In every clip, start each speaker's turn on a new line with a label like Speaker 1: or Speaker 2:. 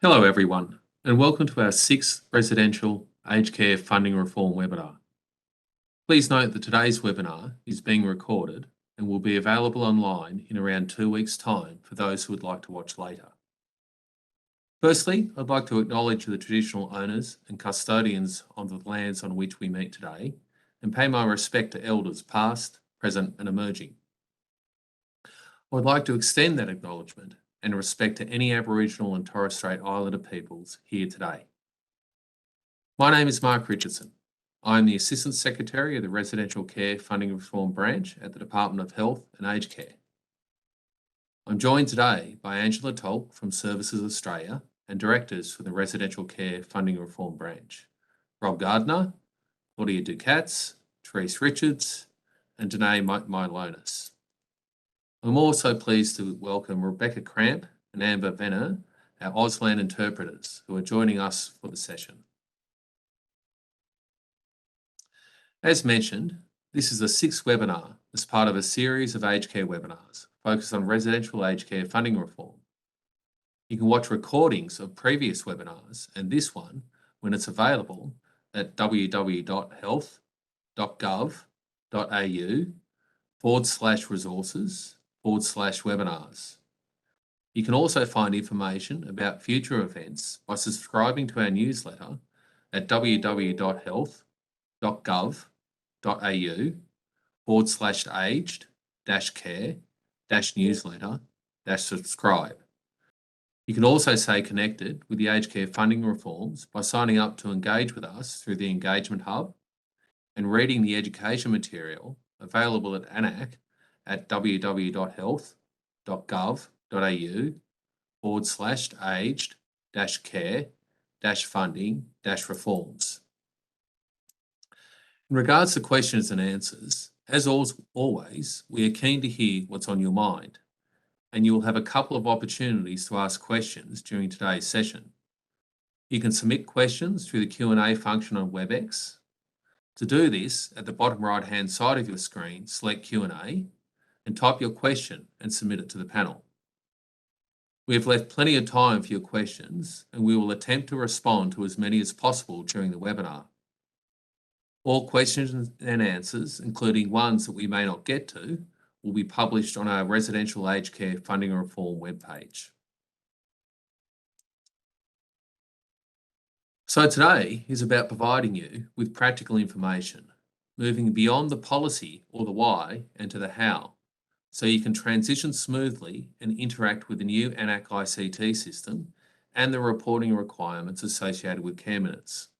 Speaker 1: Hello everyone, and welcome to our 6th Residential Aged Care Funding Reform webinar. Please note that today's webinar is being recorded and will be available online in around 2 weeks' time for those who would like to watch later. Firstly, I'd like to acknowledge the traditional owners and custodians of the lands on which we meet today and pay my respect to elders past, present and emerging. I would like to extend that acknowledgement and respect to any Aboriginal and Torres Strait Islander peoples here today. My name is Mark Richardson. I am the Assistant Secretary of the Residential Care Funding Reform Branch at the Department of Health and Aged Care. I'm joined today by Angela Tolk from Services Australia and Directors for the Residential Care Funding Reform Branch, Rob Gardner, Claudia Dukats, Therese Richardson and Danaye Mylonas. I'm also pleased to welcome Rebecca Cramp and Amber Venner, our Auslan interpreters, who are joining us for the session. As mentioned, this is the 6th webinar as part of a series of aged care webinars focused on residential aged care funding reform. You can watch recordings of previous webinars and this one when it's available at www.health.gov.au/resources/webinars. You can also find information about future events by subscribing to our newsletter at www.health.gov.au/aged-care-newsletter-subscribe. You can also stay connected with the aged care funding reforms by signing up to engage with us through the Engagement Hub and reading the education material available at AN-ACC at www.health.gov.au/aged-care-funding-reforms. In regards to questions and answers, as always, we are keen to hear what's on your mind, and you will have a couple of opportunities to ask questions during today's session. You can submit questions through the Q&A function on WebEx. To do this, at the bottom right-hand side of your screen, select Q&A and type your question and submit it to the panel. We have left plenty of time for your questions, and we will attempt to respond to as many as possible during the webinar. All questions and answers, including ones that we may not get to, will be published on our Residential Aged Care Funding Reform webpage. So today is about providing you with practical information, moving beyond the policy or the why and to the how, so you can transition smoothly and interact with the new AN-ACC ICT system and the reporting requirements associated with care minutes.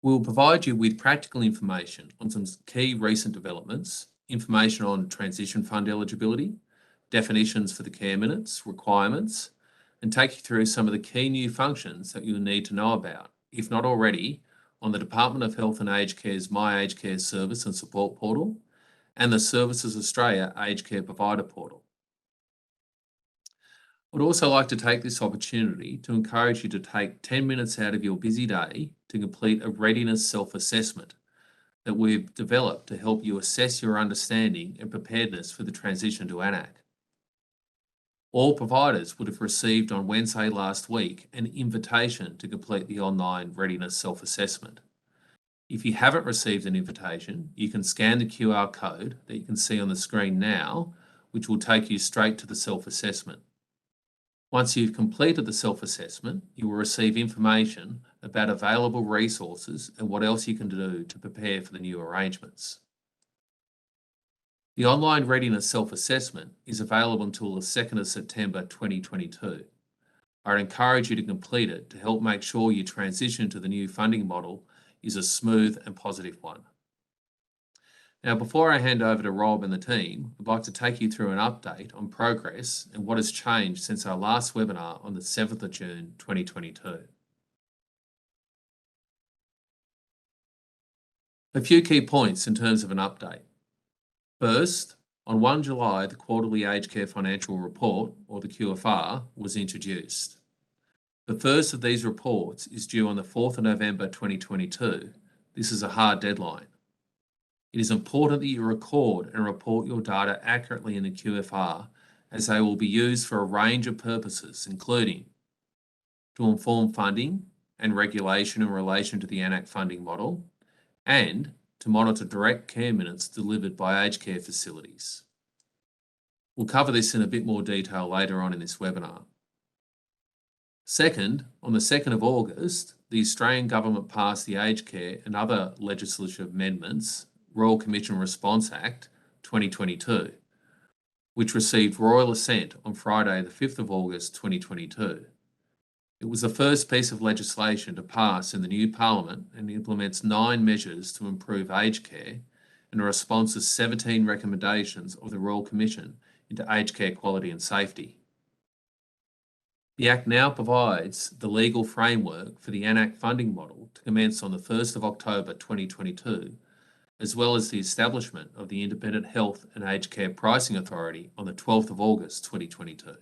Speaker 1: We will provide you with practical information on some key recent developments, information on transition fund eligibility, definitions for the care minutes, requirements, and take you through some of the key new functions that you'll need to know about, if not already, on the Department of Health and Aged Care's My Aged Care Service and Support Portal and the Services Australia Aged Care Provider Portal. I would also like to take this opportunity to encourage you to take 10 minutes out of your busy day to complete a readiness self-assessment that we've developed to help you assess your understanding and preparedness for the transition to AN-ACC. All providers would have received on Wednesday last week an invitation to complete the online readiness self-assessment. If you haven't received an invitation, you can scan the QR code that you can see on the screen now, which will take you straight to the self-assessment. Once you've completed the self-assessment, you will receive information about available resources and what else you can do to prepare for the new arrangements. The online readiness self-assessment is available until the 2nd of September 2022. I encourage you to complete it to help make sure your transition to the new funding model is a smooth and positive one. Now, before I hand over to Rob and the team, I'd like to take you through an update on progress and what has changed since our last webinar on the 7th of June 2022. A few key points in terms of an update. First, on 1 July, the Quarterly Aged Care Financial Report, or the QFR, was introduced. The first of these reports is due on the 4th of November 2022. This is a hard deadline. It is important that you record and report your data accurately in the QFR, as they will be used for a range of purposes, including to inform funding and regulation in relation to the AN-ACC funding model, and to monitor direct care minutes delivered by aged care facilities. We'll cover this in a bit more detail later on in this webinar. Second, on the 2nd of August, the Australian Government passed the Aged Care and Other Legislative Amendments Royal Commission Response Act 2022, which received royal assent on Friday the 5th of August 2022. It was the first piece of legislation to pass in the new Parliament and implements 9 measures to improve aged care and responds to 17 recommendations of the Royal Commission into aged care quality and safety. The Act now provides the legal framework for the AN-ACC funding model to commence on the 1st of October 2022, as well as the establishment of the Independent Health and Aged Care Pricing Authority on the 12th of August 2022,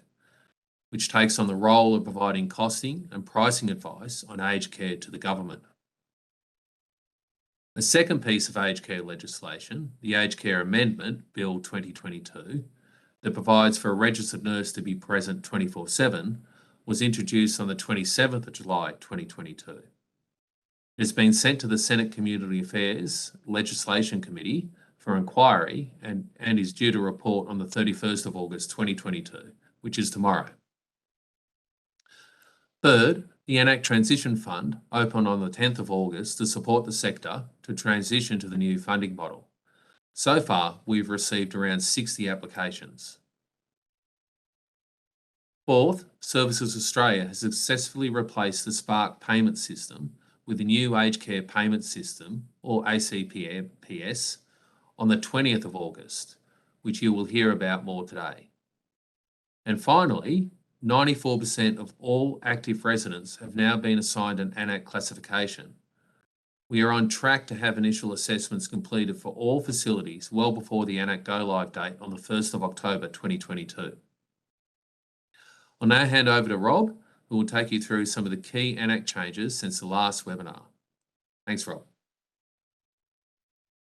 Speaker 1: which takes on the role of providing costing and pricing advice on aged care to the government. A second piece of aged care legislation, the Aged Care Amendment Bill 2022, that provides for a registered nurse to be present 24/7, was introduced on the 27th of July 2022. It has been sent to the Senate Community Affairs Legislation Committee for inquiry and is due to report on the 31st of August 2022, which is tomorrow. Third, the AN-ACC Transition Fund opened on the 10th of August to support the sector to transition to the new funding model. So far, we've received around 60 applications. Fourth, Services Australia has successfully replaced the Spark payment system with the new Aged Care Payment System, or ACPS, on the 20th of August, which you will hear about more today. And finally, 94% of all active residents have now been assigned an AN-ACC classification. We are on track to have initial assessments completed for all facilities well before the AN-ACC go-live date on the 1st of October 2022. I'll now hand over to Rob, who will take you through some of the key AN-ACC changes since the last webinar. Thanks, Rob.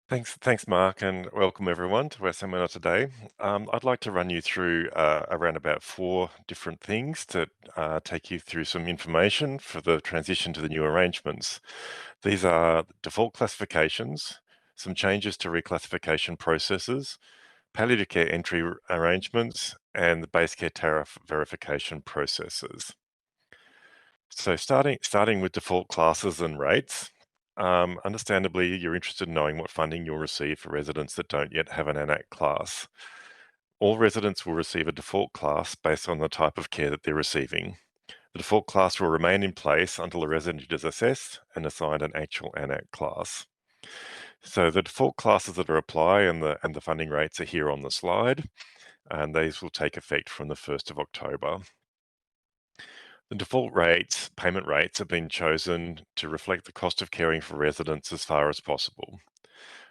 Speaker 2: Thanks, Mark, and welcome everyone to our seminar today. I'd like to run you through around about 4 different things to take you through some information for the transition to the new arrangements. These are default classifications, some changes to reclassification processes, palliative care entry arrangements, and the base care tariff verification processes. So starting with default classes and rates, understandably, you're interested in knowing what funding you'll receive for residents that don't yet have an AN-ACC class. All residents will receive a default class based on the type of care that they're receiving. The default class will remain in place until the resident is assessed and assigned an actual AN-ACC class. So the default classes that are applied and the funding rates are here on the slide, and these will take effect from the 1st of October. The default rates, payment rates, have been chosen to reflect the cost of caring for residents as far as possible.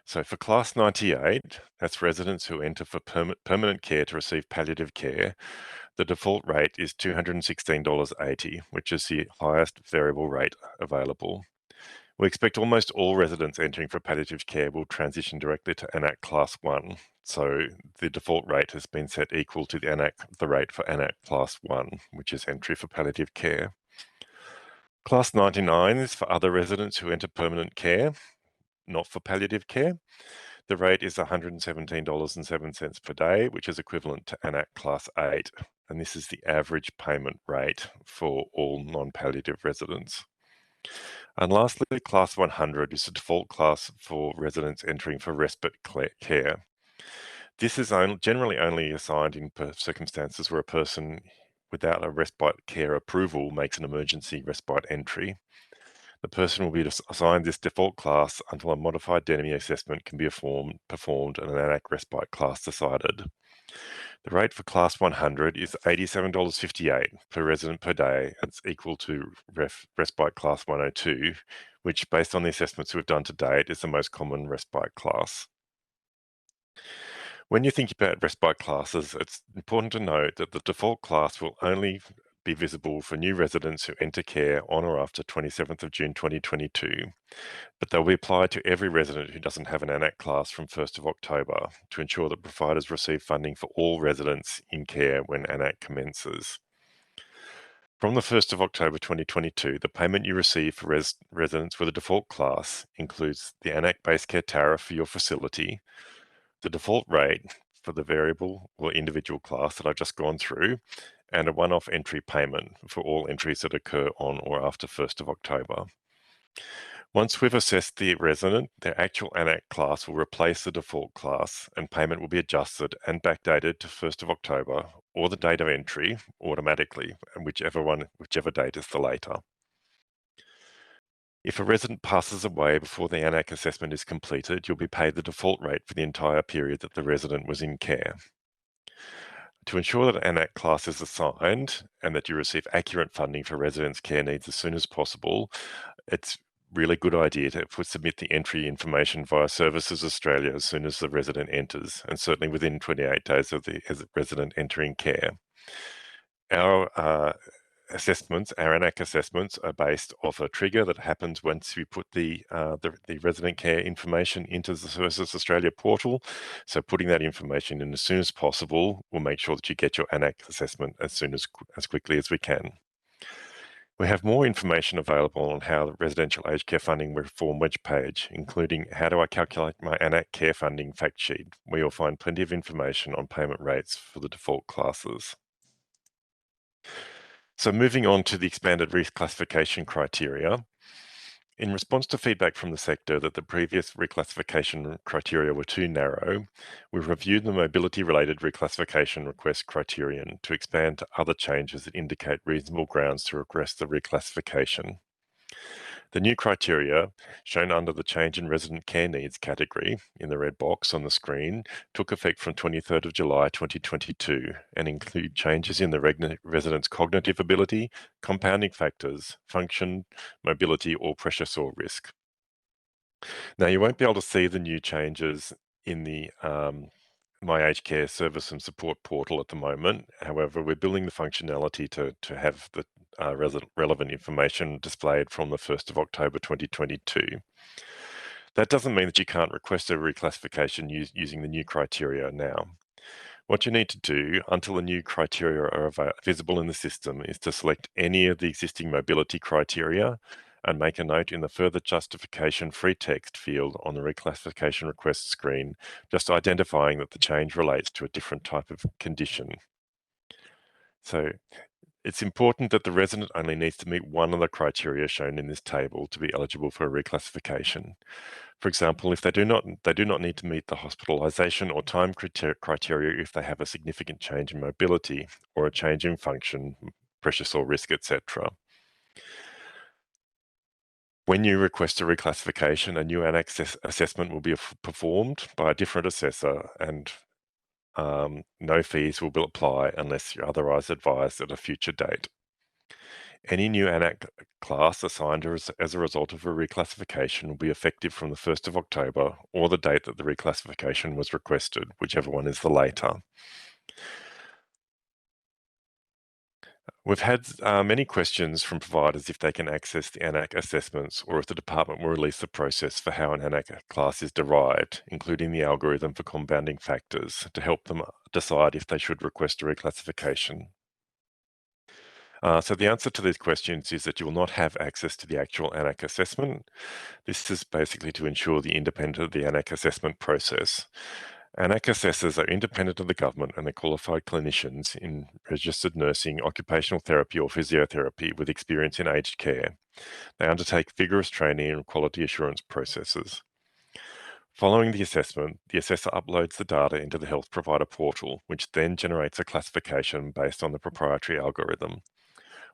Speaker 2: So for Class 98, that's residents who enter for permanent care to receive palliative care, the default rate is $216.80, which is the highest variable rate available. We expect almost all residents entering for palliative care will transition directly to AN-ACC Class 1. So the default rate has been set equal to the rate for AN-ACC Class 1, which is entry for palliative care. Class 99 is for other residents who enter permanent care, not for palliative care. The rate is $117.07 per day, which is equivalent to AN-ACC Class 8. And this is the average payment rate for all non-palliative residents. And lastly, Class 100 is the default class for residents entering for respite care. This is generally only assigned in circumstances where a person without a respite care approval makes an emergency respite entry. The person will be assigned this default class until a modified Danaye assessment can be performed and an AN-ACC respite class decided. The rate for Class 100 is $87.58 per resident per day. It's equal to Respite Class 102, which, based on the assessments we've done to date, is the most common respite class. When you think about respite classes, it's important to note that the default class will only be visible for new residents who enter care on or after 27th of June 2022, but they'll be applied to every resident who doesn't have an AN-ACC class from 1st of October to ensure that providers receive funding for all residents in care when AN-ACC commences. From the 1st of October 2022, the payment you receive for residents with a default class includes the AN-ACC Care Tariff for your facility, the default rate for the variable or individual class that I've just gone through, and a one-off entry payment for all entries that occur on or after 1st of October. Once we've assessed the resident, their actual AN-ACC class will replace the default class and payment will be adjusted and backdated to 1st of October or the date of entry automatically, and whichever date is the later. If a resident passes away before the AN-ACC assessment is completed, you'll be paid the default rate for the entire period that the resident was in care. To ensure that AN-ACC class is assigned and that you receive accurate funding for residents' care needs as soon as possible, it's really good idea to submit the entry information via Services Australia as soon as the resident enters, and certainly within 28 days of the resident entering care. Our assessments, our AN-ACC assessments, are based off a trigger that happens once we put the resident care information into the Services Australia portal. So putting that information in as soon as possible will make sure that you get your AN-ACC assessment as quickly as we can. We have more information available on how the residential aged care funding reform webpage, including how do I calculate my AN-ACC care funding fact sheet, where you'll find plenty of information on payment rates for the default classes. So moving on to the expanded reclassification criteria. In response to feedback from the sector that the previous reclassification criteria were too narrow, we've reviewed the mobility-related reclassification request criterion to expand to other changes that indicate reasonable grounds to request the reclassification. The new criteria, shown under the change in resident care needs category in the red box on the screen, took effect from 23rd of July 2022 and include changes in the resident's cognitive ability, compounding factors, function, mobility, or pressure sore risk. Now, you won't be able to see the new changes in the My Aged Care Service and Support portal at the moment. However, we're building the functionality to have the relevant information displayed from the 1st of October 2022. That doesn't mean that you can't request a reclassification using the new criteria now. What you need to do until the new criteria are visible in the system is to select any of the existing mobility criteria and make a note in the further justification free text field on the reclassification request screen, just identifying that the change relates to a different type of condition. So it's important that the resident only needs to meet one of the criteria shown in this table to be eligible for a reclassification. For example, if they do not need to meet the hospitalisation or time criteria if they have a significant change in mobility or a change in function, pressure sore risk, etc. When you request a reclassification, a new AN-ACC assessment will be performed by a different assessor, and no fees will apply unless you're otherwise advised at a future date. Any new AN-ACC class assigned as a result of a reclassification will be effective from the 1st of October or the date that the reclassification was requested, whichever one is the later. We've had many questions from providers if they can access the AN-ACC assessments or if the department will release the process for how an AN-ACC class is derived, including the algorithm for compounding factors, to help them decide if they should request a reclassification. So the answer to these questions is that you will not have access to the actual AN-ACC assessment. This is basically to ensure the independence of the AN-ACC assessment process. AN-ACC assessors are independent of the government and they're qualified clinicians in registered nursing, occupational therapy or physiotherapy with experience in aged care. They undertake vigorous training and quality assurance processes. Following the assessment, the assessor uploads the data into the health provider portal, which then generates a classification based on the proprietary algorithm.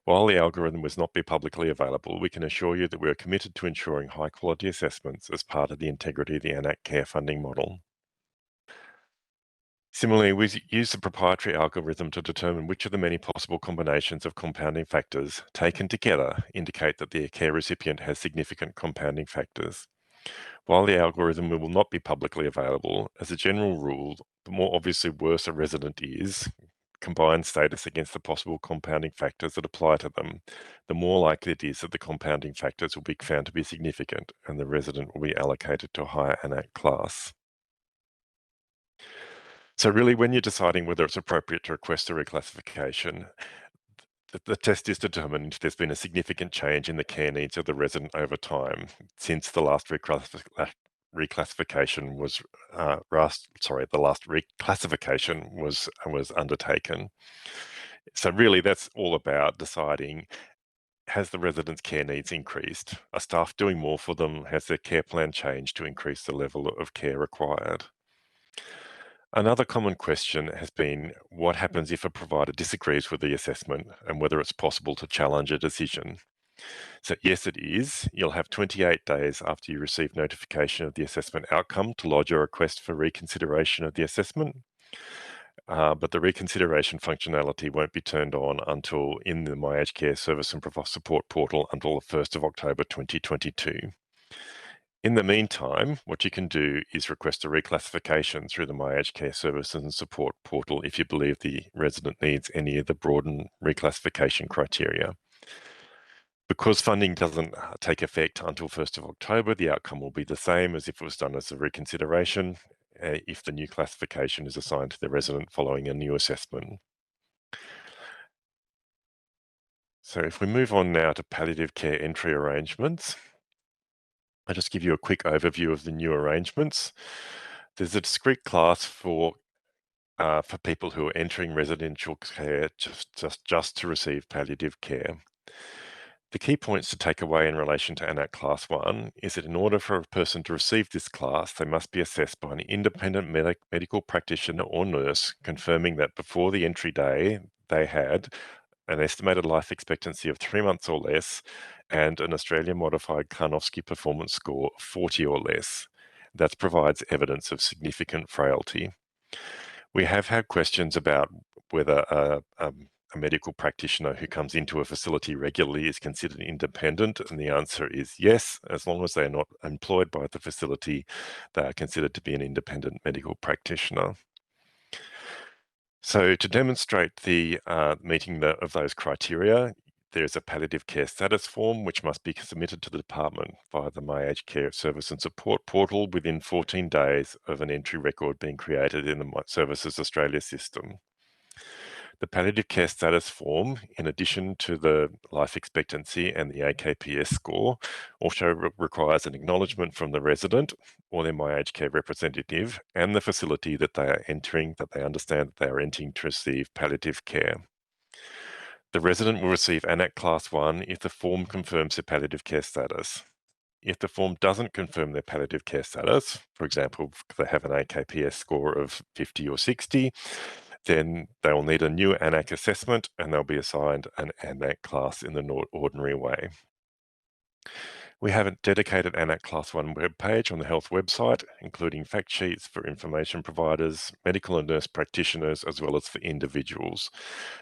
Speaker 2: While the algorithm will not be publicly available, we can assure you that we are committed to ensuring high-quality assessments as part of the integrity of the AN-ACC care funding model. Similarly, we use the proprietary algorithm to determine which of the many possible combinations of compounding factors taken together indicate that the care recipient has significant compounding factors. While the algorithm will not be publicly available, as a general rule, the more obviously worse a resident is, combined status against the possible compounding factors that apply to them, the more likely it is that the compounding factors will be found to be significant and the resident will be allocated to a higher AN-ACC class. So really, when you're deciding whether it's appropriate to request a reclassification, the test is determined if there's been a significant change in the care needs of the resident over time since the last reclassification was undertaken. So really, that's all about deciding: has the resident's care needs increased? Are staff doing more for them? Has their care plan changed to increase the level of care required? Another common question has been, what happens if a provider disagrees with the assessment and whether it's possible to challenge a decision? So yes, it is. You'll have 28 days after you receive notification of the assessment outcome to lodge a request for reconsideration of the assessment. But the reconsideration functionality won't be turned on until in the My Aged Care Service and Support portal until the 1st of October 2022. In the meantime, what you can do is request a reclassification through the My Aged Care Services and Support portal if you believe the resident needs any of the broadened reclassification criteria. Because funding doesn't take effect until 1st of October, the outcome will be the same as if it was done as a reconsideration if the new classification is assigned to the resident following a new assessment. So if we move on now to palliative care entry arrangements, I'll just give you a quick overview of the new arrangements. There's a discrete class for people who are entering residential care just to receive palliative care. The key points to take away in relation to AN-ACC Class 1 is that in order for a person to receive this class, they must be assessed by an independent medical practitioner or nurse confirming that before the entry day, they had an estimated life expectancy of 3 months or less and an Australian Modified Karnofsky Performance Score of 40 or less. That provides evidence of significant frailty. We have had questions about whether a medical practitioner who comes into a facility regularly is considered independent, and the answer is yes. As long as they are not employed by the facility, they are considered to be an independent medical practitioner. So to demonstrate the meeting of those criteria, there's a palliative care status form which must be submitted to the department via the My Aged Care Service and Support portal within 14 days of an entry record being created in the Services Australia system. The palliative care status form, in addition to the life expectancy and the AKPS score, also requires an acknowledgement from the resident or their My Aged Care representative and the facility that they are entering, that they understand that they are entering to receive palliative care. The resident will receive AN-ACC Class 1 if the form confirms their palliative care status. If the form doesn't confirm their palliative care status, for example, if they have an AKPS score of 50 or 60, then they will need a new AN-ACC assessment and they'll be assigned an AN-ACC class in the ordinary way. We have a dedicated AN-ACC Class 1 webpage on the health website, including fact sheets for information providers, medical and nurse practitioners, as well as for individuals.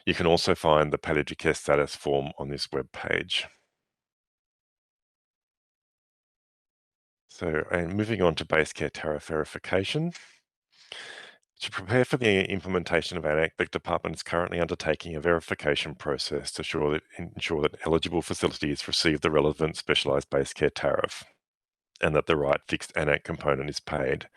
Speaker 2: You can also find the palliative care status form on this webpage. So, and moving on to base care tariff verification. To prepare for the implementation of AN-ACC, the department is currently undertaking a verification process to ensure that eligible facilities receive the relevant specialised base care tariff and that the right fixed AN-ACC component is paid.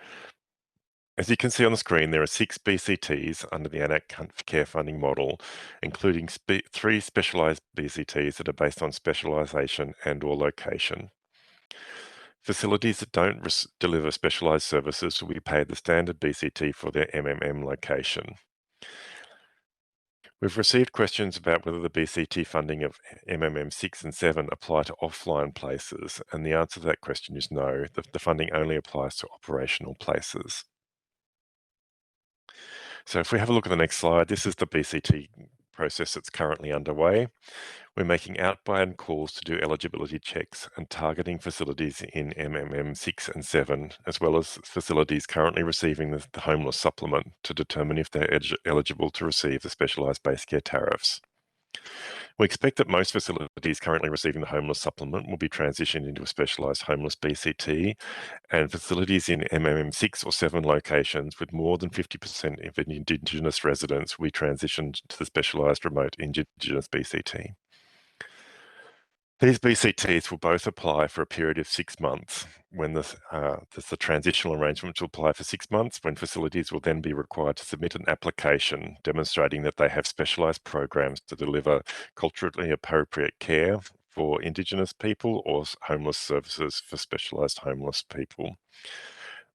Speaker 2: As you can see on the screen, there are 6 BCTs under the AN-ACC care funding model, including 3 specialised BCTs that are based on specialisation and/or location. Facilities that don't deliver specialised services will be paid the standard BCT for their MMM location. We've received questions about whether the BCT funding of MMM 6 and 7 apply to offline places, and the answer to that question is no. The funding only applies to operational places. So if we have a look at the next slide, this is the BCT process that's currently underway. We're making outbound calls to do eligibility checks and targeting facilities in MMM 6 and 7, as well as facilities currently receiving the homeless supplement to determine if they're eligible to receive the specialised base care tariffs. We expect that most facilities currently receiving the homeless supplement will be transitioned into a specialised homeless BCT, and facilities in MMM 6 or 7 locations with more than 50% of Indigenous residents will be transitioned to the specialised remote Indigenous BCT. These BCTs will both apply for a period of 6 months. When there's the transitional arrangement to apply for 6 months, when facilities will then be required to submit an application demonstrating that they have specialised programs to deliver culturally appropriate care for Indigenous people or homeless services for specialised homeless people.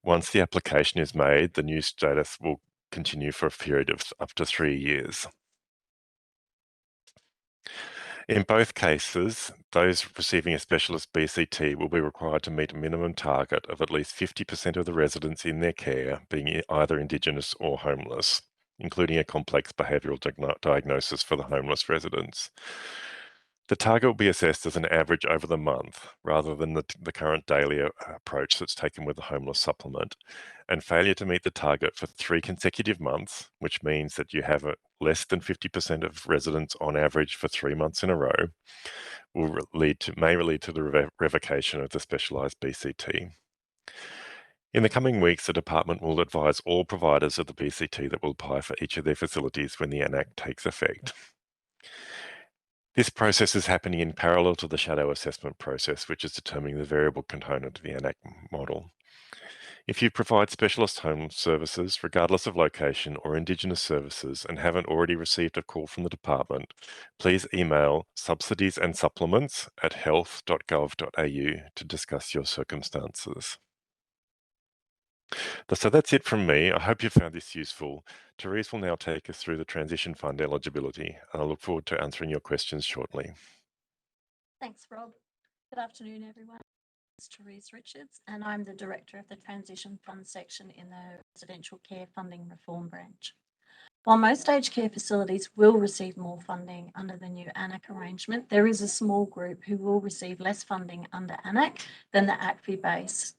Speaker 2: Once the application is made, the new status will continue for a period of up to 3 years. In both cases, those receiving a specialist BCT will be required to meet a minimum target of at least 50% of the residents in their care being either Indigenous or homeless, including a complex behavioural diagnosis for the homeless residents. The target will be assessed as an average over the month rather than the current daily approach that's taken with the homeless supplement. And failure to meet the target for 3 consecutive months, which means that you have less than 50% of residents on average for 3 months in a row, may lead to the revocation of the specialised BCT. In the coming weeks, the department will advise all providers of the BCT that will apply for each of their facilities when the AN-ACC takes effect. This process is happening in parallel to the shadow assessment process, which is determining the variable component of the AN-ACC model. If you provide specialist home services, regardless of location, or Indigenous services and haven't already received a call from the department, please email subsidiesandsupplements@health.gov.au to discuss your circumstances. So that's it from me. I hope you found this useful. Therese will now take us through the transition fund eligibility, and I look forward to answering your questions shortly.
Speaker 3: Thanks, Rob. Good afternoon, everyone. It's Therese Richards, and I'm the Director of the Transition Fund section in the Residential Care Funding Reform Branch. While most aged care facilities will receive more funding under the new AN-ACC arrangement, there is a small group who will receive less funding under AN-ACC than the ACFI base,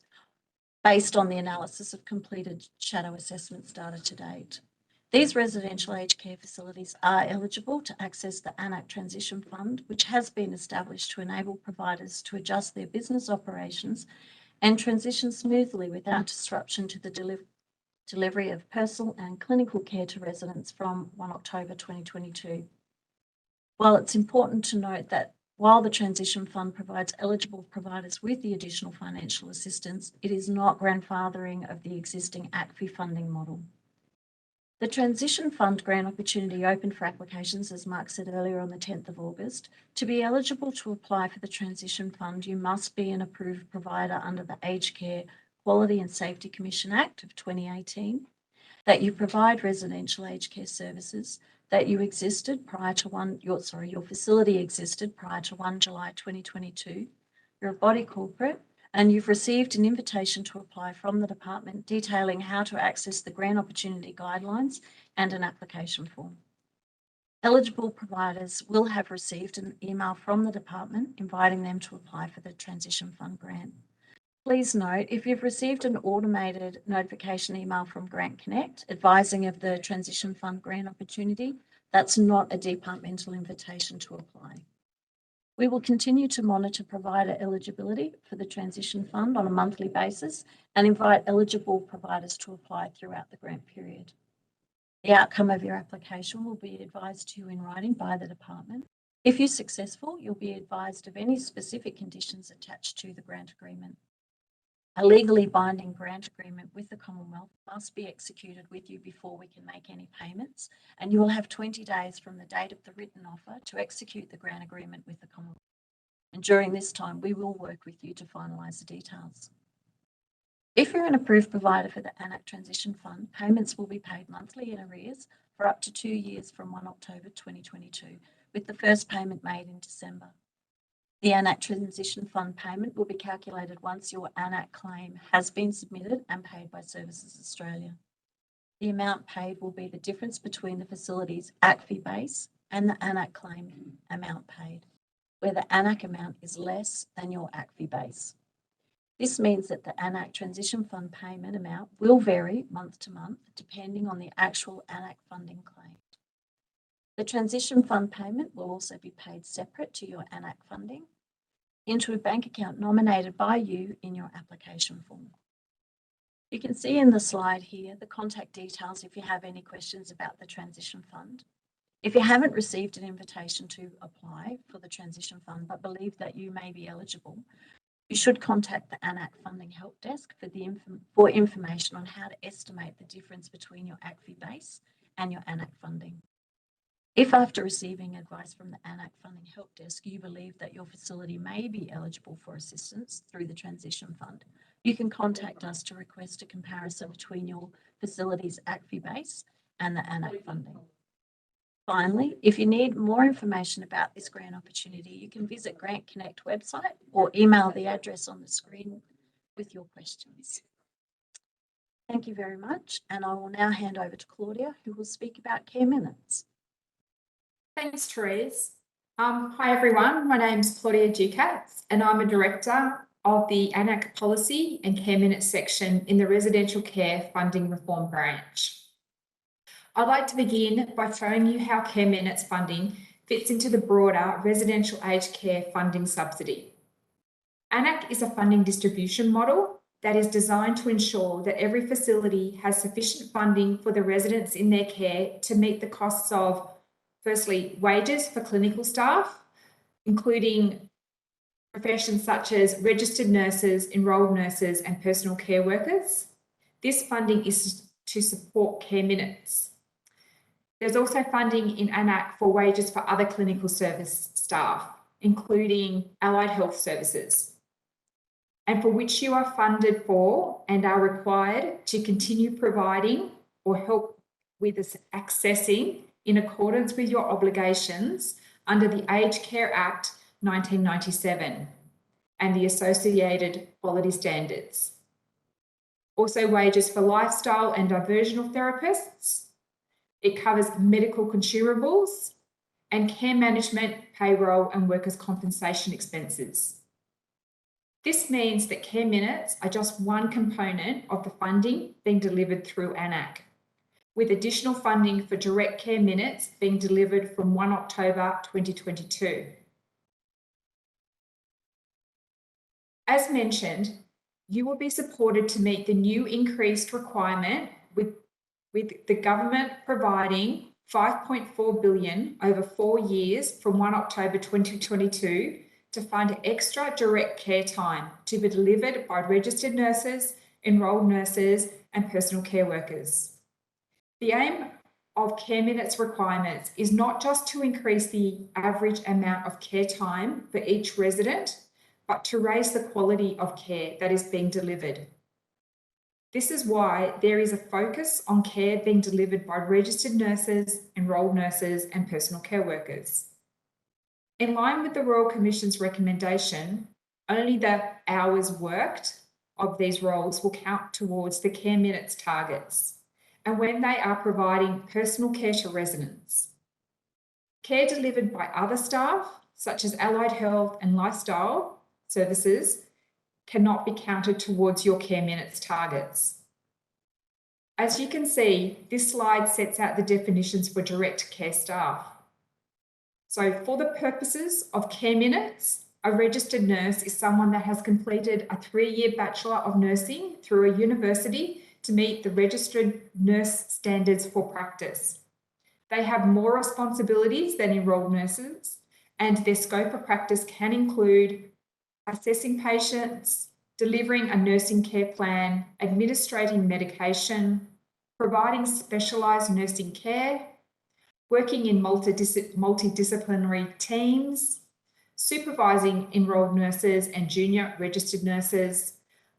Speaker 3: based on the analysis of completed shadow assessments data to date. These residential aged care facilities are eligible to access the AN-ACC Transition Fund, which has been established to enable providers to adjust their business operations and transition smoothly without disruption to the delivery of personal and clinical care to residents from 1 October 2022. While it's important to note that while the Transition Fund provides eligible providers with the additional financial assistance, it is not grandfathering of the existing ACFI funding model. The Transition Fund grant opportunity opened for applications, as Mark said earlier, on the 10th of August. To be eligible to apply for the Transition Fund, you must be an approved provider under the Aged Care Quality and Safety Commission Act of 2018, that you provide residential aged care services, that you existed prior to your facility existed prior to 1 July 2022, you're a body corporate, and you've received an invitation to apply from the department detailing how to access the grant opportunity guidelines and an application form. Eligible providers will have received an email from the department inviting them to apply for the Transition Fund grant. Please note, if you've received an automated notification email from Grant Connect advising of the Transition Fund grant opportunity, that's not a departmental invitation to apply. We will continue to monitor provider eligibility for the Transition Fund on a monthly basis and invite eligible providers to apply throughout the grant period. The outcome of your application will be advised to you in writing by the department. If you're successful, you'll be advised of any specific conditions attached to the grant agreement. A legally binding grant agreement with the Commonwealth must be executed with you before we can make any payments, and you will have 20 days from the date of the written offer to execute the grant agreement with the Commonwealth. And during this time, we will work with you to finalise the details. If you're an approved provider for the AN-ACC Transition Fund, payments will be paid monthly in arrears for up to 2 years from 1 October 2022, with the first payment made in December. The AN-ACC Transition Fund payment will be calculated once your AN-ACC claim has been submitted and paid by Services Australia. The amount paid will be the difference between the facility's ACFI base and the AN-ACC claim amount paid, where the AN-ACC amount is less than your ACFI base. This means that the AN-ACC Transition Fund payment amount will vary month to month depending on the actual AN-ACC funding claim. The Transition Fund payment will also be paid separate to your AN-ACC funding into a bank account nominated by you in your application form. You can see in the slide here the contact details if you have any questions about the Transition Fund. If you haven't received an invitation to apply for the Transition Fund but believe that you may be eligible, you should contact the AN-ACC Funding Help Desk for information on how to estimate the difference between your ACFI base and your AN-ACC funding. If after receiving advice from the AN-ACC Funding Help Desk, you believe that your facility may be eligible for assistance through the Transition Fund, you can contact us to request a comparison between your facility's ACFI base and the AN-ACC funding. Finally, if you need more information about this grant opportunity, you can visit Grant Connect website or email the address on the screen with your questions. Thank you very much, and I will now hand over to Claudia, who will speak about care minutes.
Speaker 4: Thanks, Therese. Hi, everyone. My name's Claudia Dukats, and I'm a Director of the AN-ACC Policy and Care Minutes section in the Residential Care Funding Reform Branch. I'd like to begin by showing you how care minutes funding fits into the broader residential aged care funding subsidy. AN-ACC is a funding distribution model that is designed to ensure that every facility has sufficient funding for the residents in their care to meet the costs of, firstly, wages for clinical staff, including professions such as registered nurses, enrolled nurses, and personal care workers. This funding is to support care minutes. There's also funding in AN-ACC for wages for other clinical service staff, including allied health services, and for which you are funded for and are required to continue providing or help with accessing in accordance with your obligations under the Aged Care Act 1997 and the associated quality standards. Also wages for lifestyle and diversional therapists. It covers medical consumables and care management, payroll, and workers' compensation expenses. This means that care minutes are just one component of the funding being delivered through AN-ACC, with additional funding for direct care minutes being delivered from 1 October 2022. As mentioned, you will be supported to meet the new increased requirement with the government providing $5.4 billion over 4 years from 1 October 2022 to fund extra direct care time to be delivered by registered nurses, enrolled nurses, and personal care workers. The aim of care minutes requirements is not just to increase the average amount of care time for each resident, but to raise the quality of care that is being delivered. This is why there is a focus on care being delivered by registered nurses, enrolled nurses, and personal care workers. In line with the Royal Commission's recommendation, only the hours worked of these roles will count towards the care minutes targets, and when they are providing personal care to residents. Care delivered by other staff, such as allied health and lifestyle services, cannot be counted towards your care minutes targets. As you can see, this slide sets out the definitions for direct care staff. So for the purposes of care minutes, a registered nurse is someone that has completed a 3-year Bachelor of Nursing through a university to meet the registered nurse standards for practice. They have more responsibilities than enrolled nurses, and their scope of practice can include assessing patients, delivering a nursing care plan, administrating medication, providing specialised nursing care, working in multidisciplinary teams, supervising enrolled nurses and junior registered nurses,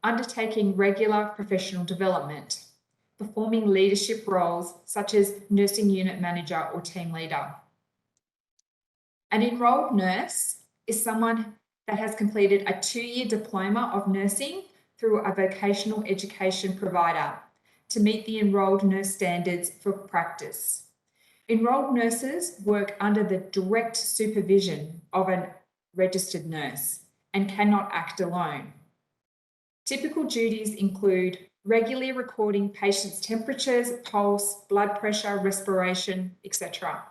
Speaker 4: undertaking regular professional development, performing leadership roles such as nursing unit manager or team leader. An enrolled nurse is someone that has completed a 2-year diploma of nursing through a vocational education provider to meet the enrolled nurse standards for practice. Enrolled nurses work under the direct supervision of a registered nurse and cannot act alone. Typical duties include regularly recording patients' temperatures, pulse, blood pressure, respiration, etc.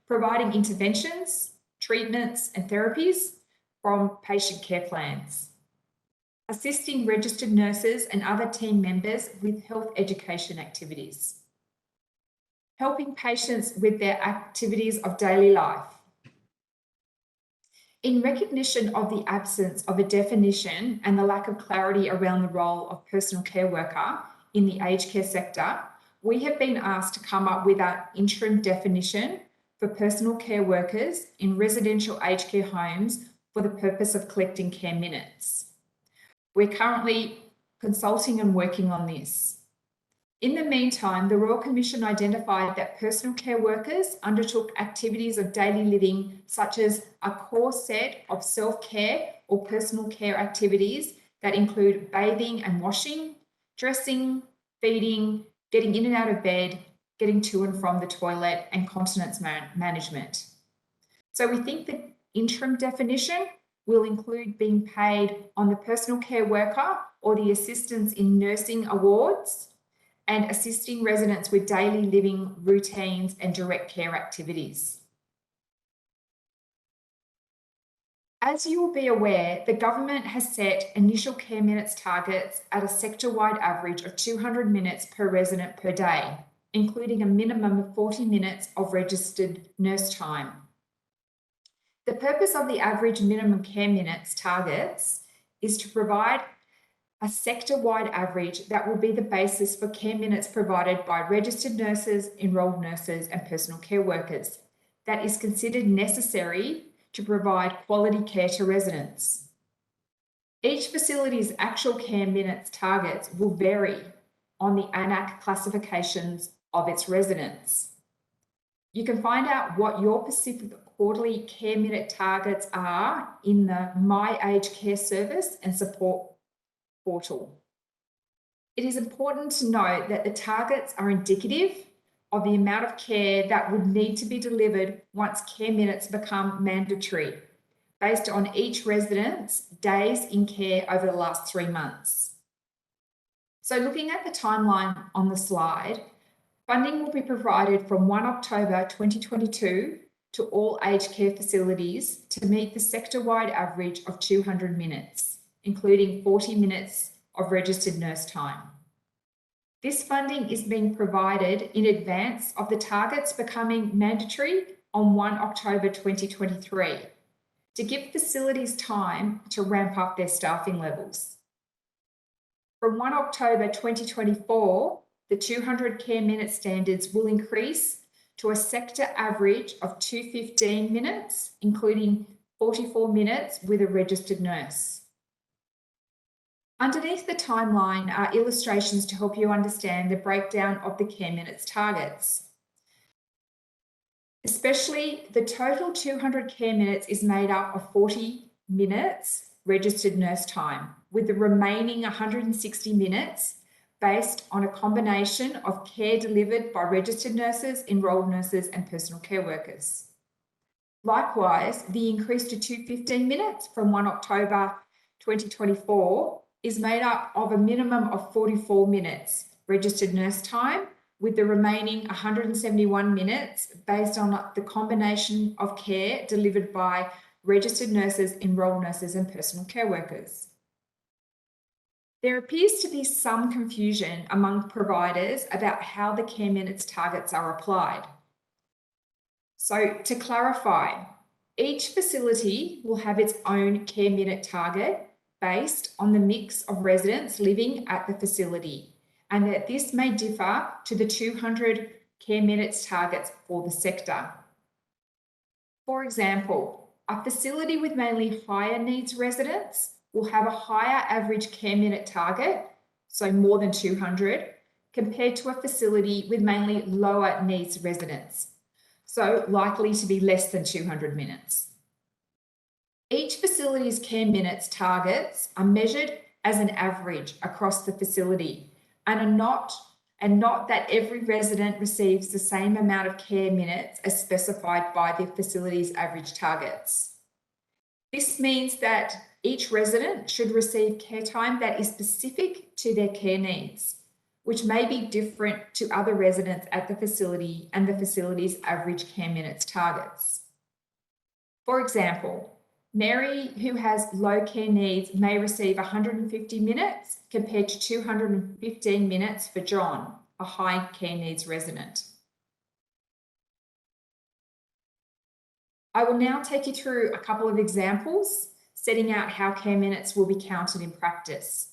Speaker 4: Providing interventions, treatments, and therapies from patient care plans. Assisting registered nurses and other team members with health education activities. helping patients with their activities of daily life. In recognition of the absence of a definition and the lack of clarity around the role of personal care worker in the aged care sector, we have been asked to come up with our interim definition for personal care workers in residential aged care homes for the purpose of collecting care minutes. We're currently consulting and working on this. In the meantime, the Royal Commission identified that personal care workers undertook activities of daily living, such as a core set of self-care or personal care activities that include bathing and washing, dressing, feeding, getting in and out of bed, getting to and from the toilet, and continence management. So we think the interim definition will include being paid on the personal care worker or the assistance in nursing awards, and assisting residents with daily living routines and direct care activities. As you will be aware, the government has set initial care minutes targets at a sector-wide average of 200 minutes per resident per day, including a minimum of 40 minutes of registered nurse time. The purpose of the average minimum care minutes targets is to provide a sector-wide average that will be the basis for care minutes provided by registered nurses, enrolled nurses, and personal care workers that is considered necessary to provide quality care to residents. Each facility's actual care minutes targets will vary on the AN-ACC classifications of its residents. You can find out what your specific quarterly care minute targets are in the My Aged Care Service and Support portal. It is important to note that the targets are indicative of the amount of care that would need to be delivered once care minutes become mandatory, based on each resident's days in care over the last 3 months. So looking at the timeline on the slide, funding will be provided from 1 October 2022 to all aged care facilities to meet the sector-wide average of 200 minutes, including 40 minutes of registered nurse time. This funding is being provided in advance of the targets becoming mandatory on 1 October 2023 to give facilities time to ramp up their staffing levels. From 1 October 2024, the 200 care minute standards will increase to a sector average of 215 minutes, including 44 minutes with a registered nurse. Underneath the timeline are illustrations to help you understand the breakdown of the care minutes targets. Especially the total 200 care minutes is made up of 40 minutes registered nurse time, with the remaining 160 minutes based on a combination of care delivered by registered nurses, enrolled nurses, and personal care workers. Likewise, the increase to 215 minutes from 1 October 2024 is made up of a minimum of 44 minutes registered nurse time, with the remaining 171 minutes based on the combination of care delivered by registered nurses, enrolled nurses, and personal care workers. There appears to be some confusion among providers about how the care minutes targets are applied. So to clarify, each facility will have its own care minute target based on the mix of residents living at the facility, and that this may differ to the 200 care minutes targets for the sector. For example, a facility with mainly higher needs residents will have a higher average care minute target, so more than 200, compared to a facility with mainly lower needs residents, so likely to be less than 200 minutes. Each facility's care minutes targets are measured as an average across the facility and not that every resident receives the same amount of care minutes as specified by the facility's average targets. This means that each resident should receive care time that is specific to their care needs, which may be different to other residents at the facility and the facility's average care minutes targets. For example, Mary, who has low care needs, may receive 150 minutes compared to 215 minutes for John, a high care needs resident. I will now take you through a couple of examples, setting out how care minutes will be counted in practice.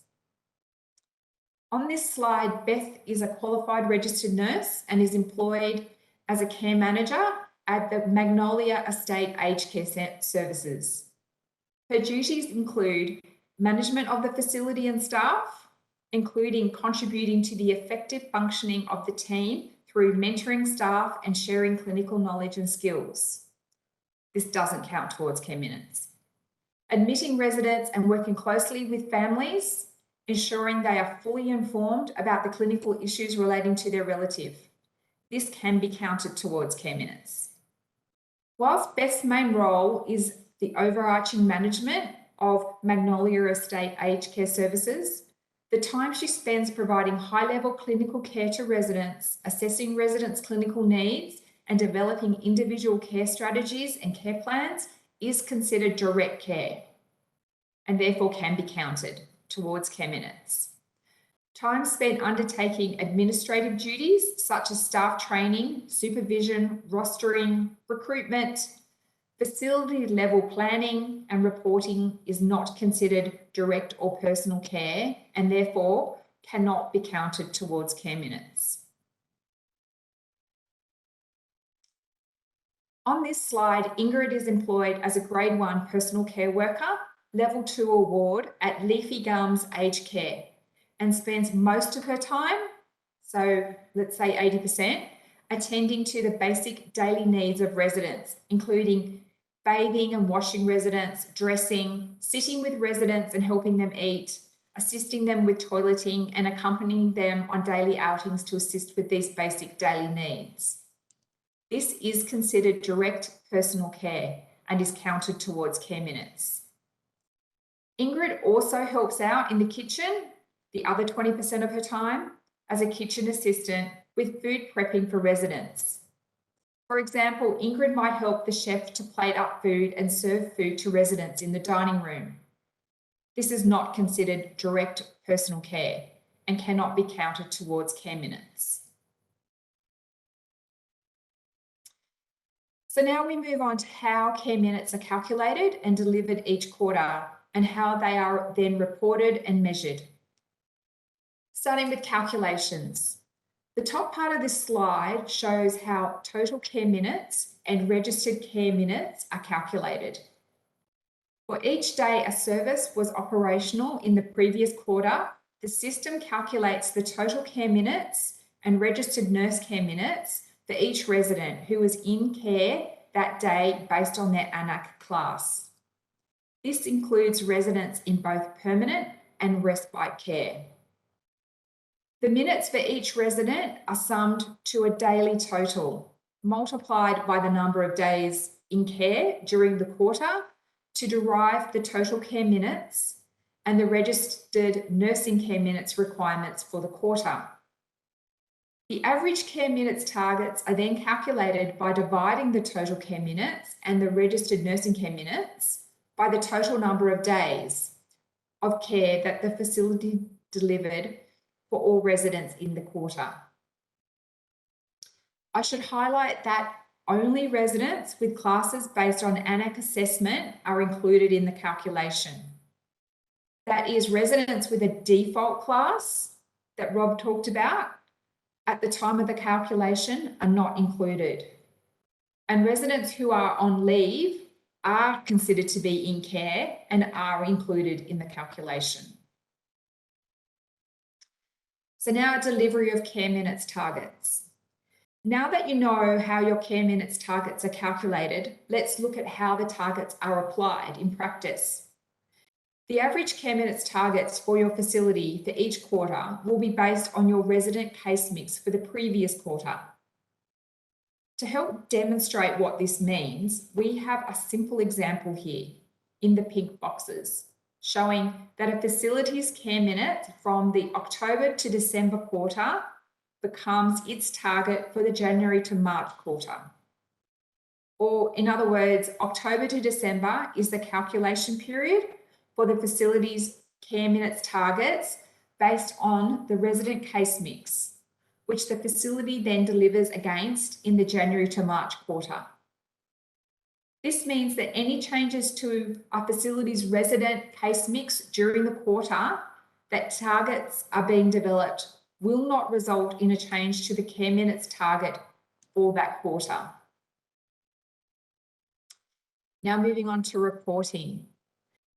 Speaker 4: On this slide, Beth is a qualified registered nurse and is employed as a care manager at the Magnolia Estate Aged Care Services. Her duties include management of the facility and staff, including contributing to the effective functioning of the team through mentoring staff and sharing clinical knowledge and skills. This doesn't count towards care minutes. Admitting residents and working closely with families, ensuring they are fully informed about the clinical issues relating to their relative. This can be counted towards care minutes. Whilst Beth's main role is the overarching management of Magnolia Estate Aged Care Services, the time she spends providing high-level clinical care to residents, assessing residents' clinical needs, and developing individual care strategies and care plans is considered direct care and therefore can be counted towards care minutes. Time spent undertaking administrative duties such as staff training, supervision, rostering, recruitment, facility level planning and reporting is not considered direct or personal care and therefore cannot be counted towards care minutes. On this slide, Ingrid is employed as a Grade 1 personal care worker, Level 2 award at Leafy Gums Aged Care, and spends most of her time, so let's say 80%, attending to the basic daily needs of residents, including bathing and washing residents, dressing, sitting with residents and helping them eat, assisting them with toileting and accompanying them on daily outings to assist with these basic daily needs. This is considered direct personal care and is counted towards care minutes. Ingrid also helps out in the kitchen, the other 20% of her time, as a kitchen assistant with food prepping for residents. For example, Ingrid might help the chef to plate up food and serve food to residents in the dining room. This is not considered direct personal care and cannot be counted towards care minutes. So now we move on to how care minutes are calculated and delivered each quarter and how they are then reported and measured. Starting with calculations. The top part of this slide shows how total care minutes and registered care minutes are calculated. For each day a service was operational in the previous quarter, the system calculates the total care minutes and registered nurse care minutes for each resident who was in care that day based on their AN-ACC class. This includes residents in both permanent and respite care. The minutes for each resident are summed to a daily total, multiplied by the number of days in care during the quarter to derive the total care minutes and the registered nursing care minutes requirements for the quarter. The average care minutes targets are then calculated by dividing the total care minutes and the registered nursing care minutes by the total number of days of care that the facility delivered for all residents in the quarter. I should highlight that only residents with classes based on AN-ACC assessment are included in the calculation. That is, residents with a default class that Rob talked about at the time of the calculation are not included. And residents who are on leave are considered to be in care and are included in the calculation. So now delivery of care minutes targets. Now that you know how your care minutes targets are calculated, let's look at how the targets are applied in practice. The average care minutes targets for your facility for each quarter will be based on your resident case mix for the previous quarter. To help demonstrate what this means, we have a simple example here in the pink boxes, showing that a facility's care minute from the October to December quarter becomes its target for the January to March quarter. Or in other words, October to December is the calculation period for the facility's care minutes targets based on the resident case mix, which the facility then delivers against in the January to March quarter. This means that any changes to our facility's resident case mix during the quarter that targets are being developed will not result in a change to the care minutes target for that quarter. Now moving on to reporting.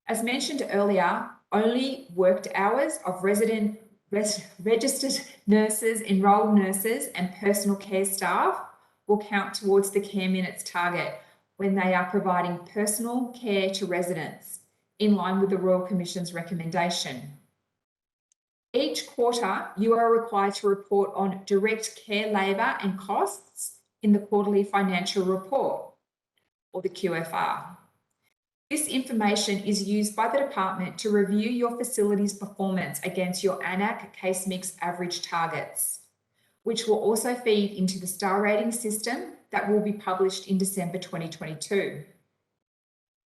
Speaker 4: As mentioned earlier, only worked hours of registered nurses, enrolled nurses and personal care staff will count towards the care minutes target when they are providing personal care to residents in line with the Royal Commission's recommendation. Each quarter, you are required to report on direct care labour and costs in the quarterly financial report, or the QFR. This information is used by the department to review your facility's performance against your AN-ACC case mix average targets, which will also feed into the star rating system that will be published in December 2022.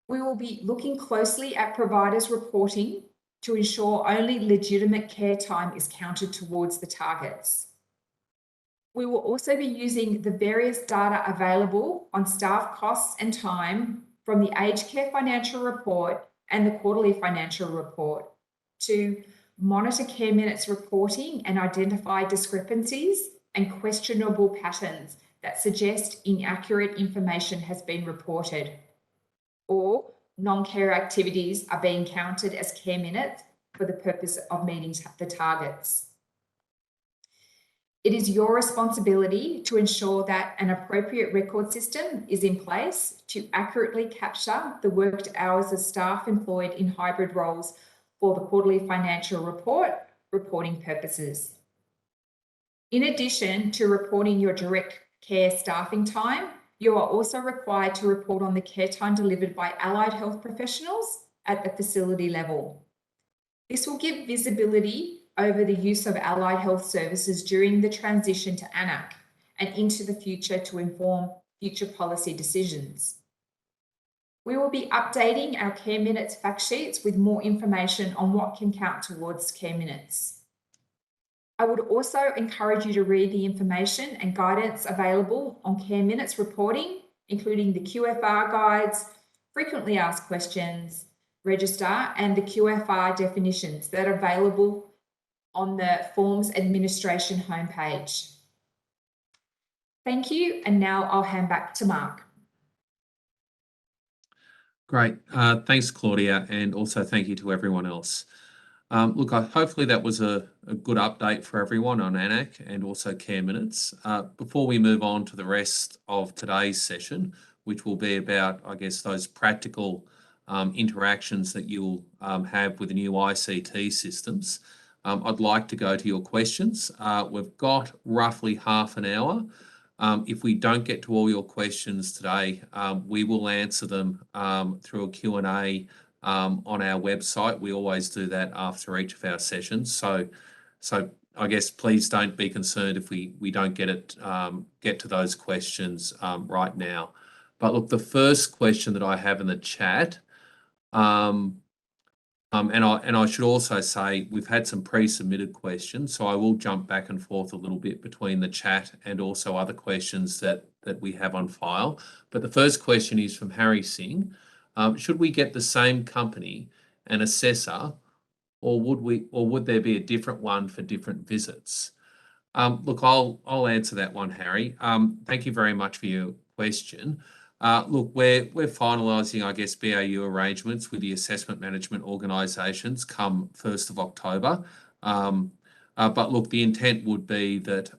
Speaker 4: We will be looking closely at providers' reporting to ensure only legitimate care time is counted towards the targets. We will also be using the various data available on staff costs and time from the aged care financial report and the quarterly financial report to monitor care minutes reporting and identify discrepancies and questionable patterns that suggest inaccurate information has been reported, or non-care activities are being counted as care minutes for the purpose of meeting the targets. It is your responsibility to ensure that an appropriate record system is in place to accurately capture the worked hours of staff employed in hybrid roles for the quarterly financial report reporting purposes. In addition to reporting your direct care staffing time, you are also required to report on the care time delivered by allied health professionals at the facility level. This will give visibility over the use of allied health services during the transition to AN-ACC and into the future to inform future policy decisions. We will be updating our care minutes fact sheets with more information on what can count towards care minutes. I would also encourage you to read the information and guidance available on care minutes reporting, including the QFR guides, frequently asked questions, register, and the QFR definitions that are available on the Forms Administration homepage. Thank you, and now I'll hand back to Mark.
Speaker 1: Great. Thanks, Claudia, and also thank you to everyone else. Look, hopefully that was a good update for everyone on AN-ACC and also care minutes. Before we move on to the rest of today's session, which will be about, I guess, those practical interactions that you'll have with the new ICT systems, I'd like to go to your questions. We've got roughly half an hour. If we don't get to all your questions today, we will answer them through a Q&A on our website. We always do that after each of our sessions. So I guess please don't be concerned if we don't get to those questions right now. But look, the first question that I have in the chat, and I should also say we've had some pre-submitted questions, so I will jump back and forth a little bit between the chat and also other questions that we have on file. But the first question is from Harry Singh. Should we get the same company and assessor, or would there be a different one for different visits? Look, I'll answer that one, Harry. Thank you very much for your question. Look, we're finalising, I guess, BAU arrangements with the assessment management organisations come 1st of October. But look, the intent would be that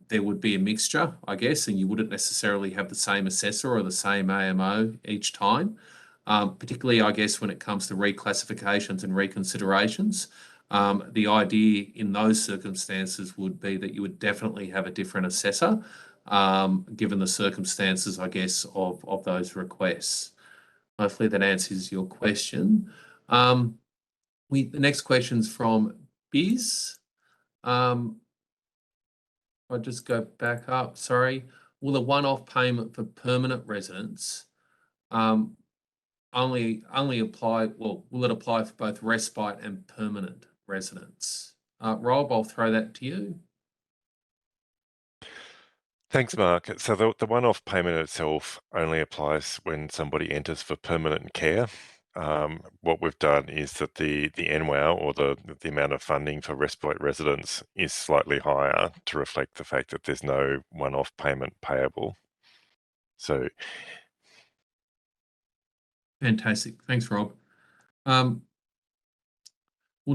Speaker 1: there would be a mixture, I guess, and you wouldn't necessarily have the same assessor or the same AMO each time. Particularly, I guess, when it comes to reclassifications and reconsiderations. The idea in those circumstances would be that you would definitely have a different assessor, given the circumstances, I guess, of those requests. Hopefully that answers your question. The next question's from Biz. I'll just go back up, sorry. Will a one-off payment for permanent residents only apply, well, will it apply for both respite and permanent residents? Rob, I'll throw that to you.
Speaker 2: Thanks, Mark. So the one-off payment itself only applies when somebody enters for permanent care. What we've done is that the NWOW, or the amount of funding for respite residents, is slightly higher to reflect the fact that there's no one-off payment payable. So
Speaker 1: Fantastic. Thanks, Rob. We'll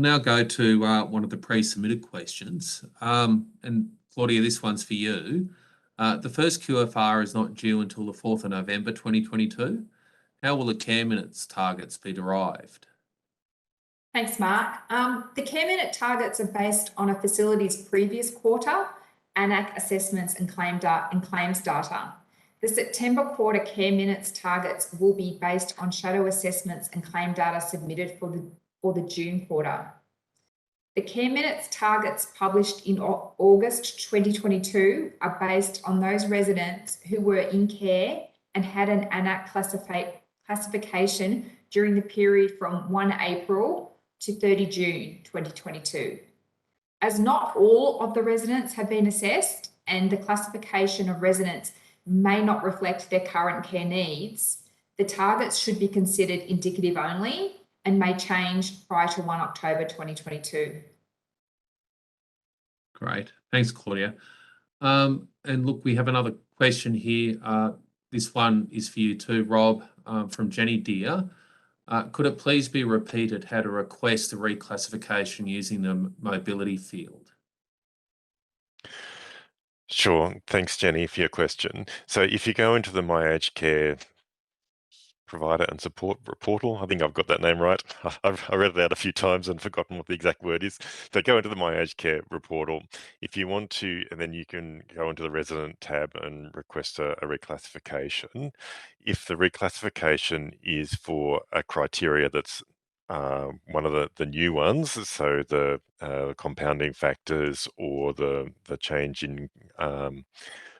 Speaker 1: now go to one of the pre-submitted questions. And Claudia, this one's for you. The first QFR is not due until the 4th of November 2022. How will the care minutes targets be derived?
Speaker 4: Thanks, Mark. The care minute targets are based on a facility's previous quarter, AN-ACC assessments and claims data. The September quarter care minutes targets will be based on shadow assessments and claim data submitted for the June quarter. The care minutes targets published in August 2022 are based on those residents who were in care and had an AN-ACC classification during the period from 1 April to 30 June 2022. As not all of the residents have been assessed and the classification of residents may not reflect their current care needs, the targets should be considered indicative only and may change prior to 1 October 2022.
Speaker 1: Great. Thanks, Claudia. And look, we have another question here. This one is for you too, Rob, from Jenny Deere. Could it please be repeated how to request a reclassification using the mobility field?
Speaker 2: sure, thanks Jenny for your question. So if you go into the My Aged Care provider and support portal, I think I've got that name right. I read it out a few times and forgotten what the exact word is. So go into the My Aged Care portal if you want to, and then you can go into the resident tab and request a reclassification. If the reclassification is for a criteria that's one of the new ones, so the compounding factors or the change in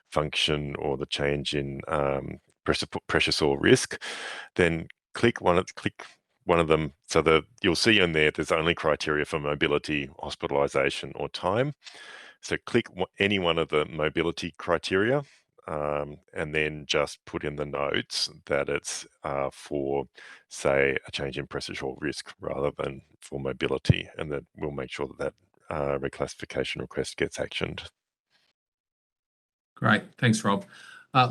Speaker 2: function or the change in pressure sore risk, then click one of them. So you'll see in there's only criteria for mobility, hospitalisation, or time. So click any one of the mobility criteria, and then just put in the notes that it's for, say, a change in pressure sore risk rather than for mobility, and then we'll make sure that reclassification request gets actioned.
Speaker 1: Great. Thanks, Rob.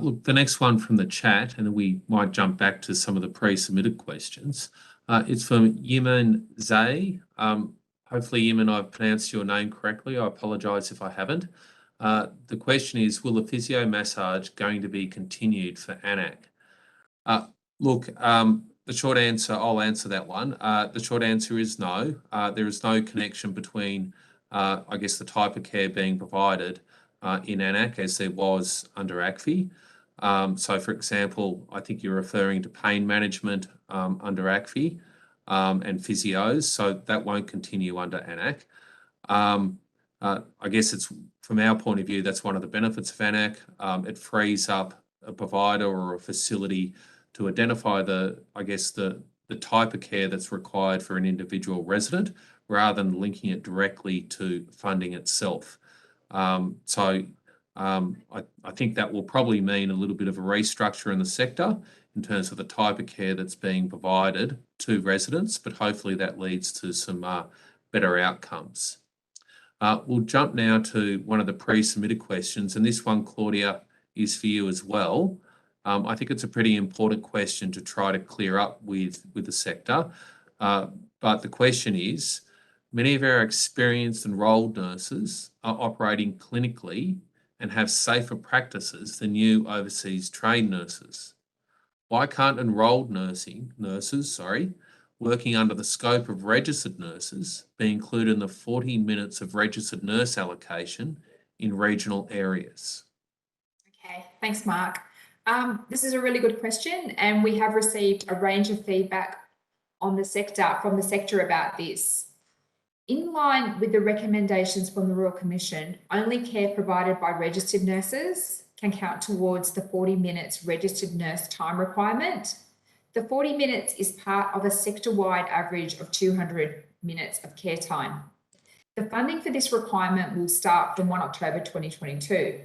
Speaker 1: Look, the next one from the chat, and then we might jump back to some of the pre-submitted questions. It's from Yimin Zay. Hopefully, Yimin, I've pronounced your name correctly. I apologise if I haven't. The question is, will the physio massage going to be continued for AN-ACC? Look, the short answer, I'll answer that one. The short answer is no. There is no connection between, I guess, the type of care being provided in AN-ACC as there was under ACFI. So, for example, I think you're referring to pain management under ACFI and physios, so that won't continue under AN-ACC. I guess it's, from our point of view, that's one of the benefits of AN-ACC. It frees up a provider or a facility to identify the type of care that's required for an individual resident rather than linking it directly to funding itself. I think that will probably mean a little bit of a restructure in the sector in terms of the type of care that's being provided to residents, but hopefully that leads to some better outcomes. We'll jump now to one of the pre-submitted questions, and this one, Claudia, is for you as well. I think it's a pretty important question to try to clear up with the sector, but the question is, many of our experienced enrolled nurses are operating clinically and have safer practices than new overseas trained nurses. Why can't enrolled nurses working under the scope of registered nurses be included in the 40 minutes of registered nurse allocation in regional areas?
Speaker 4: Okay, thanks, Mark. This is a really good question, and we have received a range of feedback from the sector about this. In line with the recommendations from the Royal Commission, only care provided by registered nurses can count towards the 40 minutes registered nurse time requirement. The 40 minutes is part of a sector-wide average of 200 minutes of care time. The funding for this requirement will start from 1 October 2022.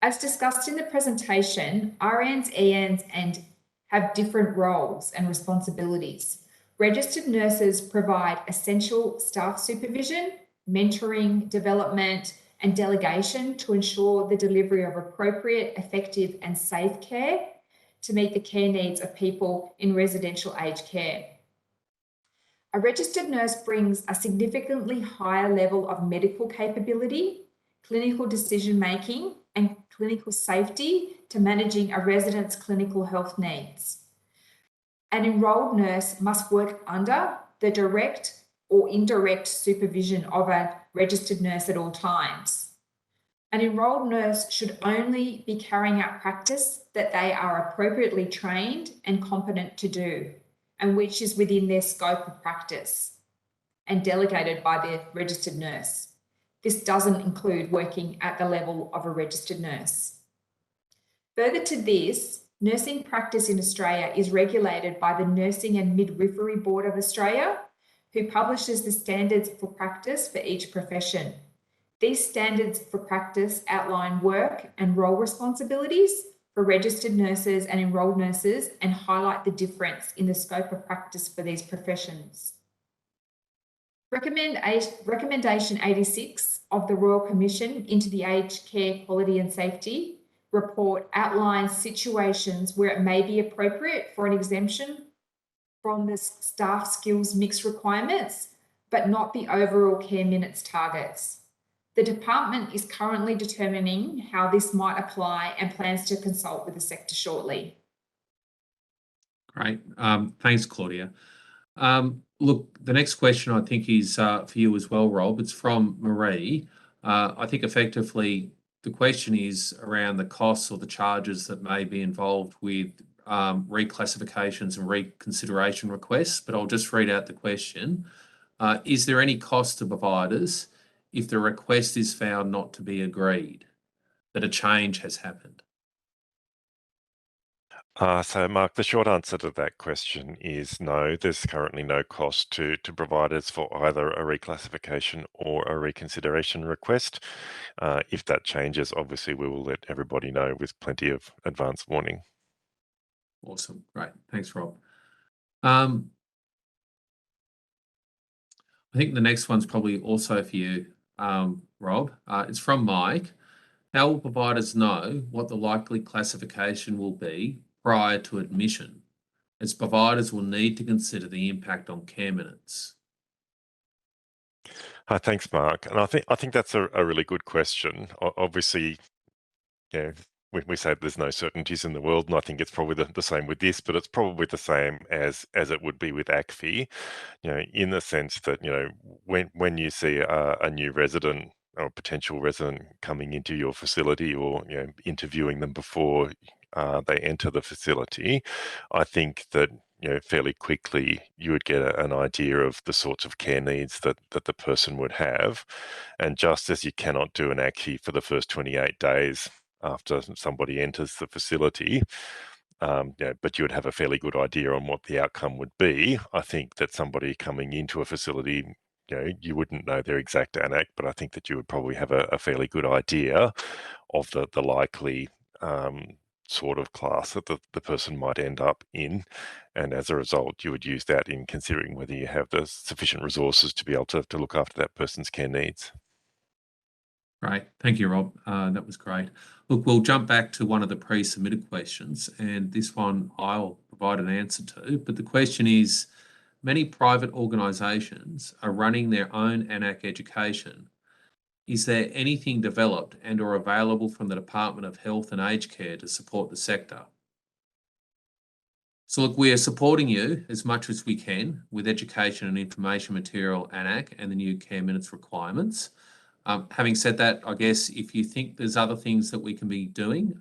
Speaker 4: As discussed in the presentation, RNs, ENs, and have different roles and responsibilities. Registered nurses provide essential staff supervision, mentoring, development, and delegation to ensure the delivery of appropriate, effective, and safe care to meet the care needs of people in residential aged care. A registered nurse brings a significantly higher level of medical capability, clinical decision-making, and clinical safety to managing a resident's clinical health needs. An enrolled nurse must work under the direct or indirect supervision of a registered nurse at all times. An enrolled nurse should only be carrying out practice that they are appropriately trained and competent to do, and which is within their scope of practice and delegated by the registered nurse. This doesn't include working at the level of a registered nurse. Further to this, nursing practice in Australia is regulated by the Nursing and Midwifery Board of Australia, who publishes the standards for practice for each profession. These standards for practice outline work and role responsibilities for registered nurses and enrolled nurses and highlight the difference in the scope of practice for these professions. Recommendation 86 of the Royal Commission into the Aged Care Quality and Safety report outlines situations where it may be appropriate for an exemption from the staff skills mix requirements, but not the overall care minutes targets. The department is currently determining how this might apply and plans to consult with the sector shortly.
Speaker 1: Great. Thanks, Claudia. Look, the next question I think is for you as well, Rob. It's from Marie. I think effectively the question is around the costs or the charges that may be involved with reclassifications and reconsideration requests, but I'll just read out the question. Is there any cost to providers if the request is found not to be agreed, that a change has happened?
Speaker 2: So, Mark, the short answer to that question is no. There's currently no cost to providers for either a reclassification or a reconsideration request. If that changes, obviously we will let everybody know with plenty of advance warning.
Speaker 1: Awesome. Great. Thanks, Rob. I think the next one's probably also for you, Rob. It's from Mike. How will providers know what the likely classification will be prior to admission, as providers will need to consider the impact on care minutes?
Speaker 2: Thanks, Mark. And I think that's a really good question. Obviously, yeah, we say there's no certainties in the world, and I think it's probably the same with this, but it's probably the same as it would be with ACFI, in the sense that, when you see a new resident or potential resident coming into your facility, or interviewing them before they enter the facility, I think that fairly quickly you would get an idea of the sorts of care needs that the person would have. And just as you cannot do an ACFI for the first 28 days after somebody enters the facility, but you would have a fairly good idea on what the outcome would be, I think that somebody coming into a facility, you wouldn't know their exact AN-ACC, but I think that you would probably have a fairly good idea of the likely sort of class that the person might end up in. And as a result, you would use that in considering whether you have the sufficient resources to be able to look after that person's care needs.
Speaker 1: Great. Thank you, Rob. That was great. Look, we'll jump back to one of the pre-submitted questions, and this one I'll provide an answer to. But the question is, many private organisations are running their own AN-ACC education. Is there anything developed and or available from the Department of Health and Aged Care to support the sector? So look, we are supporting you as much as we can with education and information material, AN-ACC, and the new care minutes requirements. Having said that, I guess if you think there's other things that we can be doing,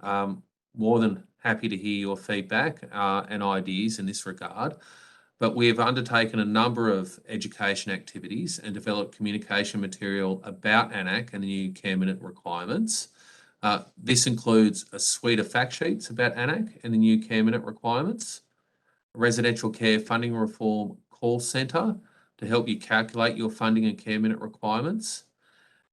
Speaker 1: more than happy to hear your feedback and ideas in this regard. But we have undertaken a number of education activities and developed communication material about AN-ACC and the new care minute requirements. This includes a suite of fact sheets about AN-ACC and the new care minute requirements, a residential care funding reform call centre to help you calculate your funding and care minute requirements,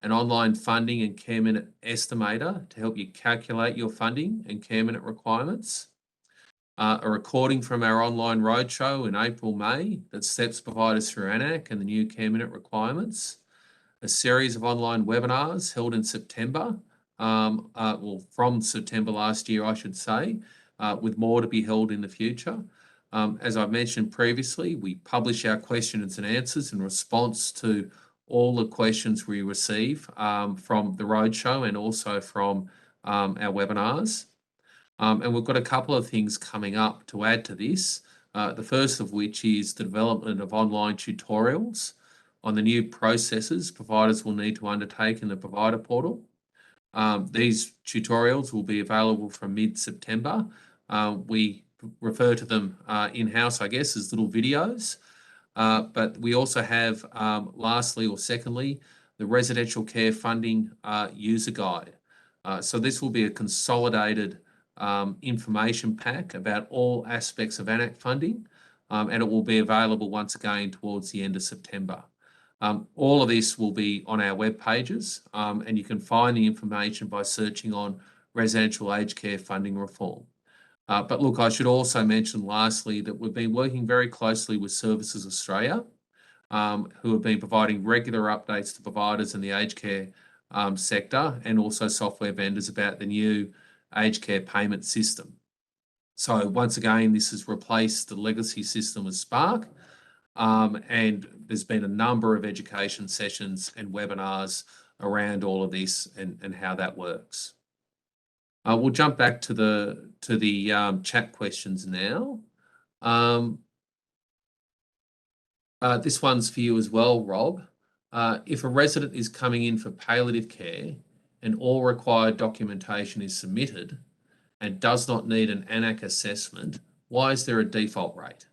Speaker 1: an online funding and care minute estimator to help you calculate your funding and care minute requirements, a recording from our online roadshow in April, May that steps providers through AN-ACC and the new care minute requirements, a series of online webinars held in September, from September last year, I should say, with more to be held in the future. As I mentioned previously, we publish our questions and answers in response to all the questions we receive from the roadshow and also from our webinars. And we've got a couple of things coming up to add to this. The first of which is the development of online tutorials on the new processes providers will need to undertake in the provider portal. These tutorials will be available from mid-September. We refer to them in-house, I guess, as little videos. But we also have, lastly or secondly, the residential care funding user guide. So this will be a consolidated information pack about all aspects of AN-ACC funding, and it will be available once again towards the end of September. All of this will be on our web pages, and you can find the information by searching on residential aged care funding reform. But look, I should also mention lastly that we've been working very closely with Services Australia, who have been providing regular updates to providers in the aged care sector and also software vendors about the new aged care payment system. So once again, this has replaced the legacy system of Spark, and there's been a number of education sessions and webinars around all of this and how that works. We'll jump back to the chat questions now. This one's for you as well, Rob. If a resident is coming in for palliative care and all required documentation is submitted and does not need an AN-ACC assessment, why is there a default rate?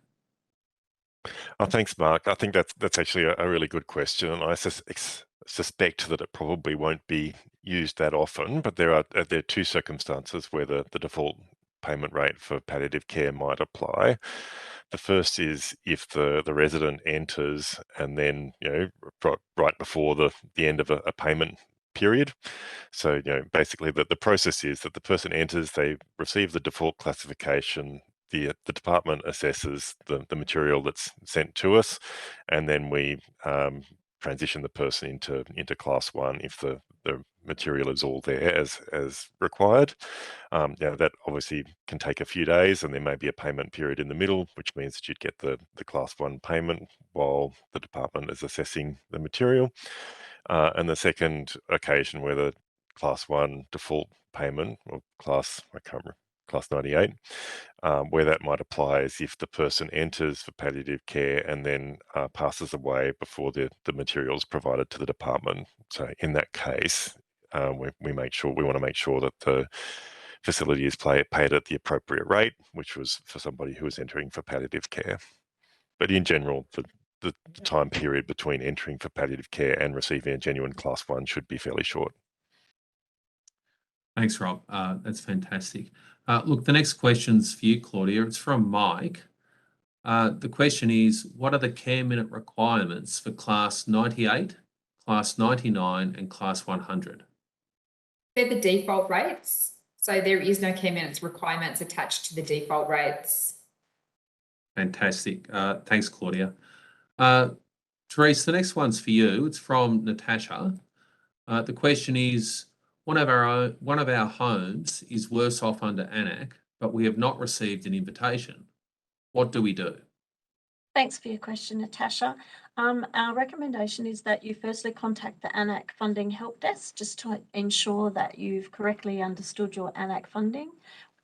Speaker 2: Oh, thanks, Mark. I think that's actually a really good question, and I suspect that it probably won't be used that often. But there are two circumstances where the default payment rate for palliative care might apply. The first is if the resident enters and then, right before the end of a payment period. So, basically the process is that the person enters, they receive the default classification, the department assesses the material that's sent to us, and then we transition the person into class 1 if the material is all there as required. That obviously can take a few days, and there may be a payment period in the middle, which means that you'd get the class 1 payment while the department is assessing the material. And the second occasion where the class 1 default payment, or class 98, where that might apply is if the person enters for palliative care and then passes away before the materials provided to the department. So in that case, we want to make sure that the facility is paid at the appropriate rate, which was for somebody who was entering for palliative care. But in general, the time period between entering for palliative care and receiving a genuine class 1 should be fairly short.
Speaker 1: Thanks, Rob. That's fantastic. Look, the next question's for you, Claudia. It's from Mike. The question is, what are the care minute requirements for class 98, class 99 and class 100?
Speaker 4: They're the default rates. So there is no care minutes requirements attached to the default rates.
Speaker 1: Fantastic. Thanks, Claudia. Therese, the next one's for you. It's from Natasha. The question is, one of our homes is worse off under AN-ACC, but we have not received an invitation. What do we do?
Speaker 3: Thanks for your question, Natasha. Our recommendation is that you firstly contact the AN-ACC funding help desk just to ensure that you've correctly understood your AN-ACC funding.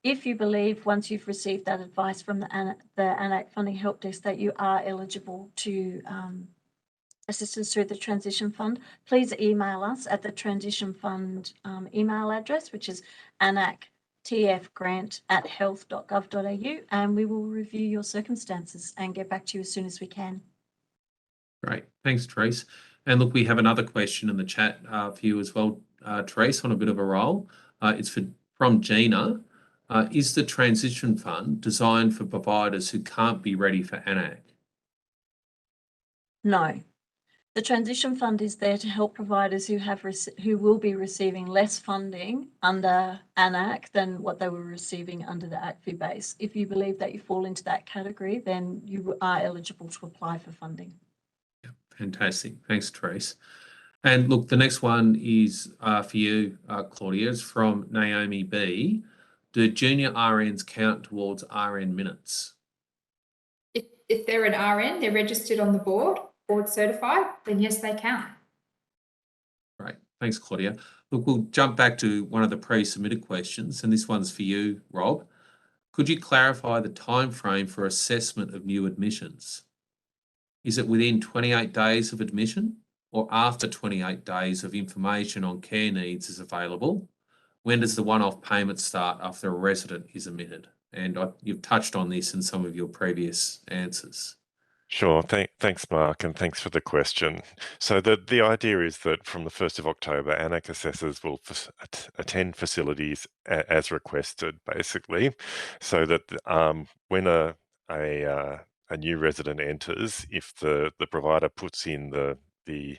Speaker 3: If you believe once you've received that advice from the AN-ACC funding help desk that you are eligible to assistance through the Transition Fund, please email us at the Transition Fund email address, which is anacctfgrant@health.gov.au, and we will review your circumstances and get back to you as soon as we can.
Speaker 1: Great. Thanks, Therese. And look, we have another question in the chat for you as well, Therese, on a bit of a roll. It's from Gina. Is the Transition Fund designed for providers who can't be ready for AN-ACC?
Speaker 3: No. The transition fund is there to help providers who will be receiving less funding under AN-ACC than what they were receiving under the ACFI base. If you believe that you fall into that category, then you are eligible to apply for funding.
Speaker 1: Yeah, fantastic. Thanks, Therese. And look, the next one is for you, Claudia. It's from Naomi B. Do junior RNs count towards RN minutes?
Speaker 4: If they're an RN, they're registered on the board certified, then yes, they count.
Speaker 1: Great. Thanks, Claudia. Look, we'll jump back to one of the pre-submitted questions, and this one's for you, Rob. Could you clarify the time frame for assessment of new admissions? Is it within 28 days of admission or after 28 days of information on care needs is available? When does the one-off payment start after a resident is admitted? And you've touched on this in some of your previous answers.
Speaker 2: Sure. Thanks, Mark, and thanks for the question. So the idea is that from the 1st of October, AN-ACC assessors will attend facilities as requested, basically, so that when a new resident enters, if the provider puts in the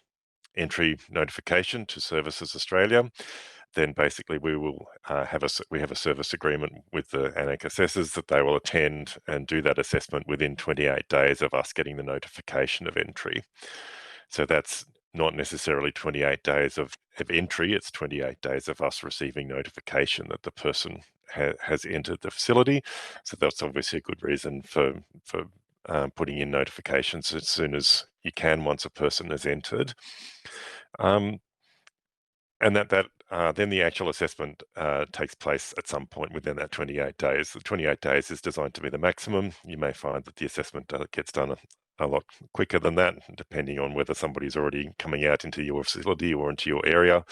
Speaker 2: entry notification to Services Australia, then basically we will have a service agreement with the AN-ACC assessors that they will attend and do that assessment within 28 days of us getting the notification of entry. So that's not necessarily 28 days of entry, it's 28 days of us receiving notification that the person has entered the facility. So that's obviously a good reason for putting in notifications as soon as you can once a person has entered. And then the actual assessment takes place at some point within that 28 days. The 28 days is designed to be the maximum. You may find that the assessment gets done a lot quicker than that, depending on whether somebody's already coming out into your facility or into your area.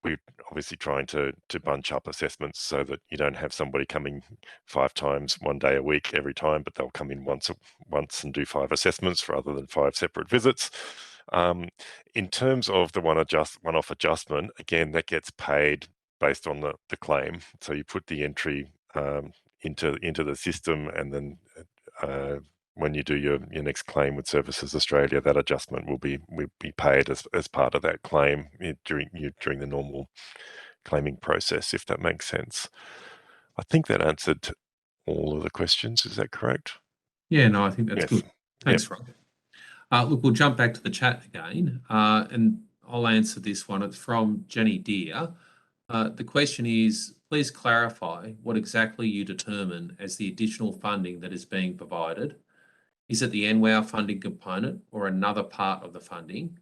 Speaker 2: We're obviously trying to bunch up assessments so that you don't have somebody coming 5 times one day a week every time, but they'll come in once and do 5 assessments rather than 5 separate visits. In terms of the one-off adjustment, again, that gets paid based on the claim. So you put the entry into the system, and then when you do your next claim with Services Australia, that adjustment will be paid as part of that claim during the normal claiming process, if that makes sense. I think that answered all of the questions. Is that correct?
Speaker 1: Yeah, no, I think that's
Speaker 2: Yes.
Speaker 1: good. Thanks, Rob. Look, we'll jump back to the chat again, and I'll answer this one. It's from Jenny Deere. The question is, please clarify what exactly you determine as the additional funding that is being provided. Is it the NWOW funding component or another part of the funding?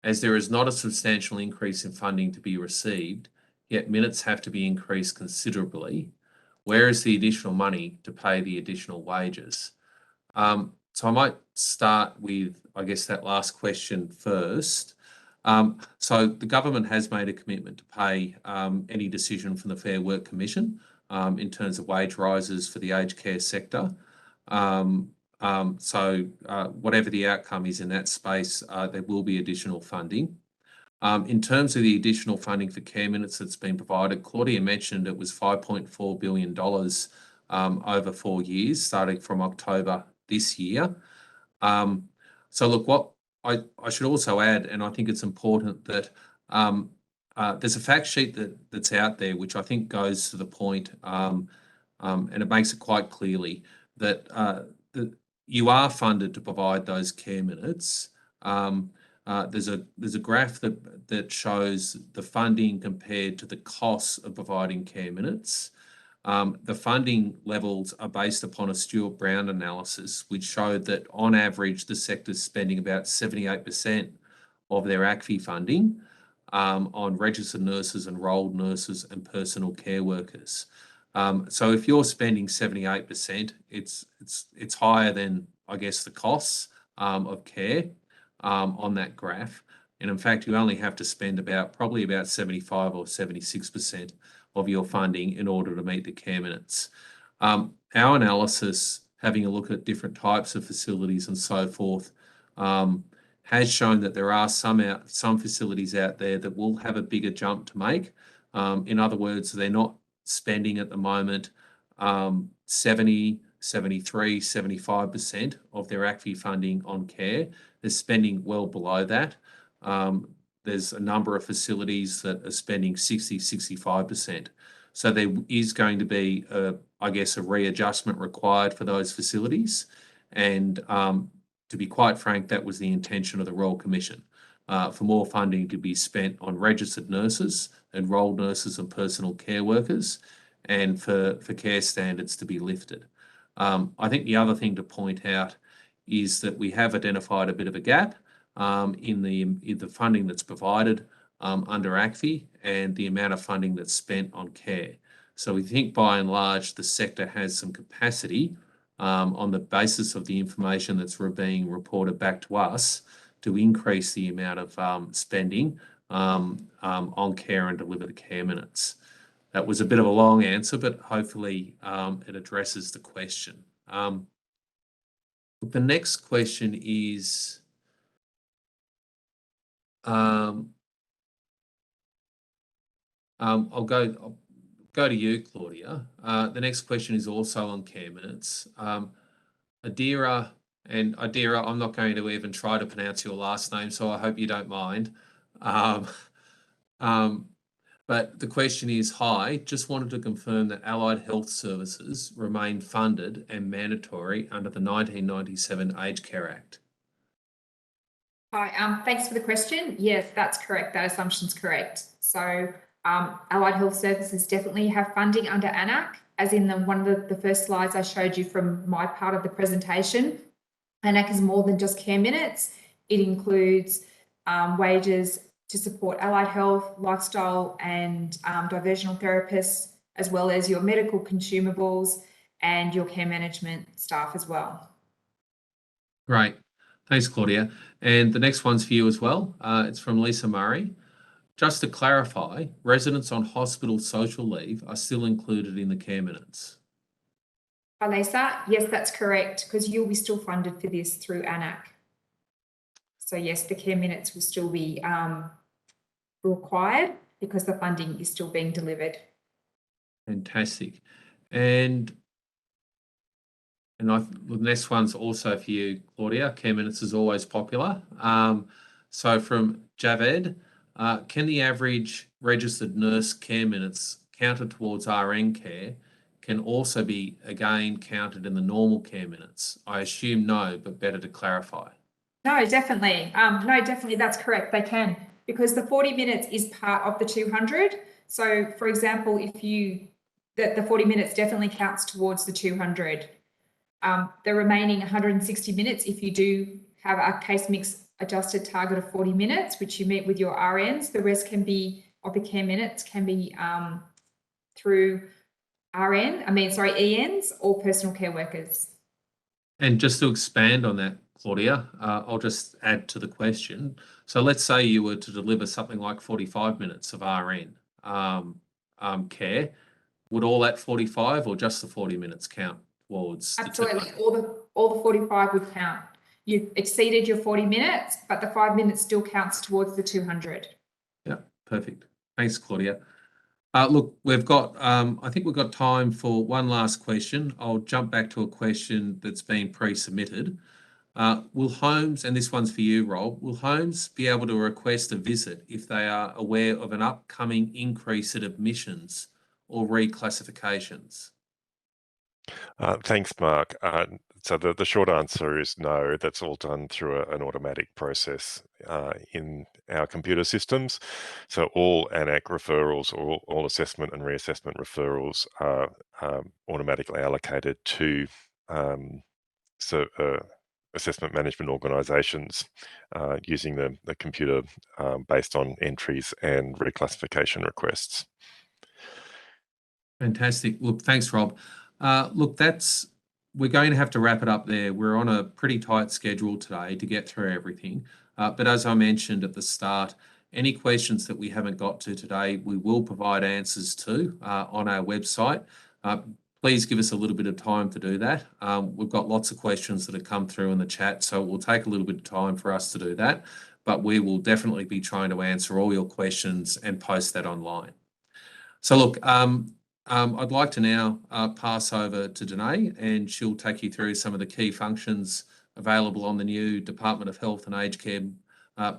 Speaker 1: As there is not a substantial increase in funding to be received, yet minutes have to be increased considerably. Where is the additional money to pay the additional wages? So I might start with, I guess, that last question first. So the government has made a commitment to pay any decision from the Fair Work Commission in terms of wage rises for the aged care sector. So whatever the outcome is in that space, there will be additional funding. In terms of the additional funding for care minutes that's been provided, Claudia mentioned it was $5.4 billion over 4 years, starting from October this year. So look, what I should also add, and I think it's important that there's a fact sheet that's out there, which I think goes to the point, and it makes it quite clearly that you are funded to provide those care minutes. There's a graph that shows the funding compared to the costs of providing care minutes. The funding levels are based upon a Stewart-Brown analysis, which showed that on average, the sector's spending about 78% of their ACFI funding on registered nurses, enrolled nurses, and personal care workers. So if you're spending 78%, it's higher than, I guess, the costs of care on that graph. And in fact, you only have to spend probably about 75 or 76% of your funding in order to meet the care minutes. Our analysis, having a look at different types of facilities and so forth, has shown that there are some facilities out there that will have a bigger jump to make. In other words, they're not spending at the moment 70 73, 75% of their ACFI funding on care. They're spending well below that. There's a number of facilities that are spending 60, 65%. So there is going to be, I guess, a readjustment required for those facilities. And to be quite frank, that was the intention of the Royal Commission, for more funding to be spent on registered nurses, enrolled nurses and personal care workers, and for care standards to be lifted. I think the other thing to point out is that we have identified a bit of a gap in the funding that's provided under ACFI and the amount of funding that's spent on care. So we think by and large the sector has some capacity on the basis of the information that's being reported back to us to increase the amount of spending on care and deliver the care minutes. That was a bit of a long answer, but hopefully it addresses the question. The next question is, I'll go to you, Claudia. The next question is also on care minutes. Adira, and Adira, I'm not going to even try to pronounce your last name, so I hope you don't mind. But the question is, hi, just wanted to confirm that allied health services remain funded and mandatory under the 1997 Aged Care Act.
Speaker 4: Hi, thanks for the question. Yes, that's correct. That assumption's correct. So allied health services definitely have funding under AN-ACC, as in one of the first slides I showed you from my part of the presentation. AN-ACC is more than just care minutes. It includes wages to support allied health, lifestyle and diversional therapists, as well as your medical consumables and your care management staff as well.
Speaker 1: Great. Thanks, Claudia. And the next one's for you as well. It's from Lisa Murray. Just to clarify, residents on hospital social leave are still included in the care minutes.
Speaker 4: Hi, Lisa. Yes, that's correct, because you'll be still funded for this through AN-ACC. So yes, the care minutes will still be required because the funding is still being delivered. Fantastic.
Speaker 1: And the next one's also for you, Claudia. Care minutes is always popular. So from Javed, can the average registered nurse care minutes counted towards RN care can also be again counted in the normal care minutes? I assume no, but better to clarify.
Speaker 4: No, definitely. No, definitely, that's correct. They can, because the 40 minutes is part of the 200. So, for example, if the 40 minutes definitely counts towards the 200. The remaining 160 minutes, if you do have a case mix adjusted target of 40 minutes, which you meet with your RNs, the rest can be of the care minutes can be through ENs or personal care workers.
Speaker 1: And just to expand on that, Claudia, I'll just add to the question. So let's say you were to deliver something like 45 minutes of RN care. Would all that 45 or just the 40 minutes count towards?
Speaker 4: Absolutely, all the 45 would count. You've exceeded your 40 minutes, but the 5 minutes still counts towards the 200.
Speaker 1: Yeah, perfect. Thanks, Claudia. Look, we've got, I think we've got time for one last question. I'll jump back to a question that's been pre-submitted. Will homes, and this one's for you, Rob, will homes be able to request a visit if they are aware of an upcoming increase in admissions or reclassifications?
Speaker 2: Thanks, Mark. So the short answer is no. That's all done through an automatic process in our computer systems. So all AN-ACC referrals or all assessment and reassessment referrals are automatically allocated to assessment management organisations using the computer based on entries and reclassification requests.
Speaker 1: Fantastic. Look, thanks, Rob. Look, we're going to have to wrap it up there. We're on a pretty tight schedule today to get through everything. But as I mentioned at the start, any questions that we haven't got to today, we will provide answers to on our website. Please give us a little bit of time to do that. We've got lots of questions that have come through in the chat, so it will take a little bit of time for us to do that. But we will definitely be trying to answer all your questions and post that online. So look, I'd like to now pass over to Danaye, and she'll take you through some of the key functions available on the new Department of Health and Aged Care,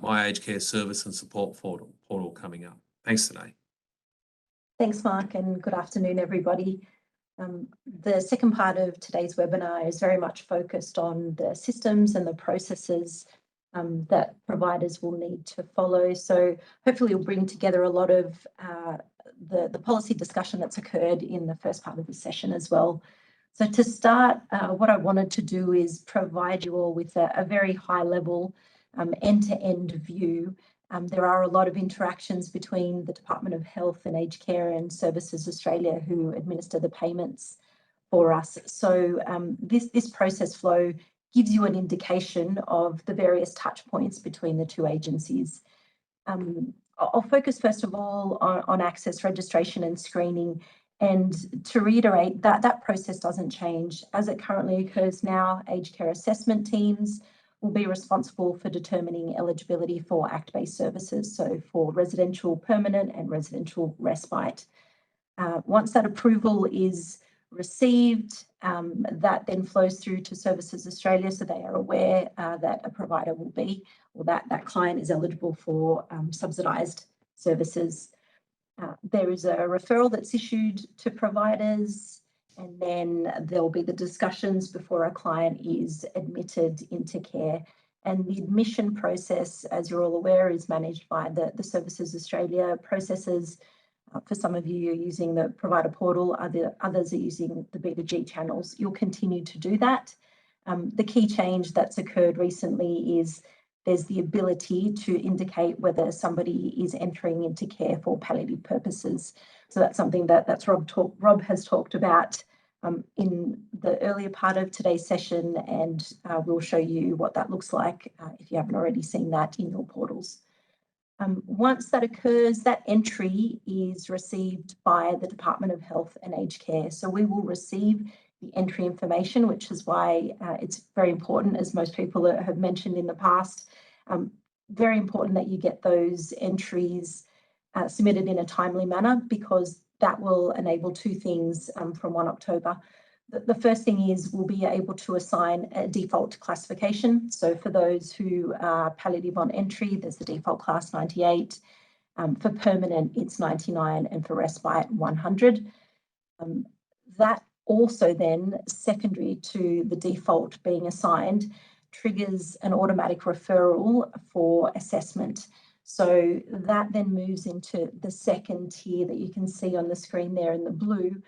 Speaker 1: My Aged Care Service and Support portal coming up. Thanks, Danaye.
Speaker 5: Thanks, Mark, and good afternoon, everybody. The second part of today's webinar is very much focused on the systems and the processes that providers will need to follow. So hopefully we'll bring together a lot of the policy discussion that's occurred in the first part of the session as well. So to start, what I wanted to do is provide you all with a very high level end-to-end view. There are a lot of interactions between the Department of Health and Aged Care and Services Australia, who administer the payments for us. So this process flow gives you an indication of the various touch points between the two agencies. I'll focus first of all on access, registration and screening. And to reiterate, that process doesn't change. As it currently occurs now, aged care assessment teams will be responsible for determining eligibility for ACT-based services, so for residential permanent and residential respite. Once that approval is received, that then flows through to Services Australia, so they are aware that a provider will be, or that client is eligible for subsidised services. There is a referral that's issued to providers, and then there'll be the discussions before a client is admitted into care. And the admission process, as you're all aware, is managed by the Services Australia processes. For some of you, you're using the provider portal, others are using the B2G channels. You'll continue to do that. The key change that's occurred recently is there's the ability to indicate whether somebody is entering into care for palliative purposes. So that's something that's Rob has talked about in the earlier part of today's session, and we'll show you what that looks like if you haven't already seen that in your portals. Once that occurs, that entry is received by the Department of Health and Aged Care. So we will receive the entry information, which is why it's very important, as most people have mentioned in the past, very important that you get those entries submitted in a timely manner, because that will enable two things from 1 October. The first thing is we'll be able to assign a default classification. So for those who are palliative on entry, there's the default class 98. For permanent, it's 99, and for respite, 100. That also then, secondary to the default being assigned, triggers an automatic referral for assessment. So that then moves into the second tier that you can see on the screen there in the blue,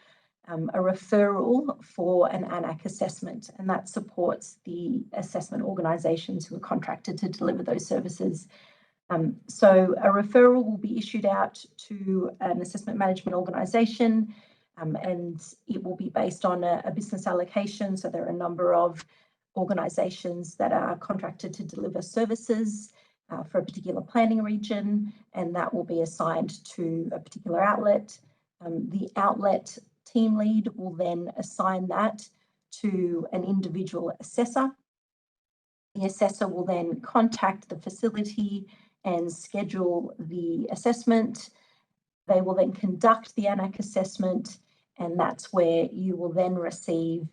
Speaker 5: a referral for an AN-ACC assessment, and that supports the assessment organisations who are contracted to deliver those services. So a referral will be issued out to an assessment management organisation, and it will be based on a business allocation. So there are a number of organisations that are contracted to deliver services for a particular planning region, and that will be assigned to a particular outlet. The outlet team lead will then assign that to an individual assessor. The assessor will then contact the facility and schedule the assessment. They will then conduct the AN-ACC assessment, and that's where you will then receive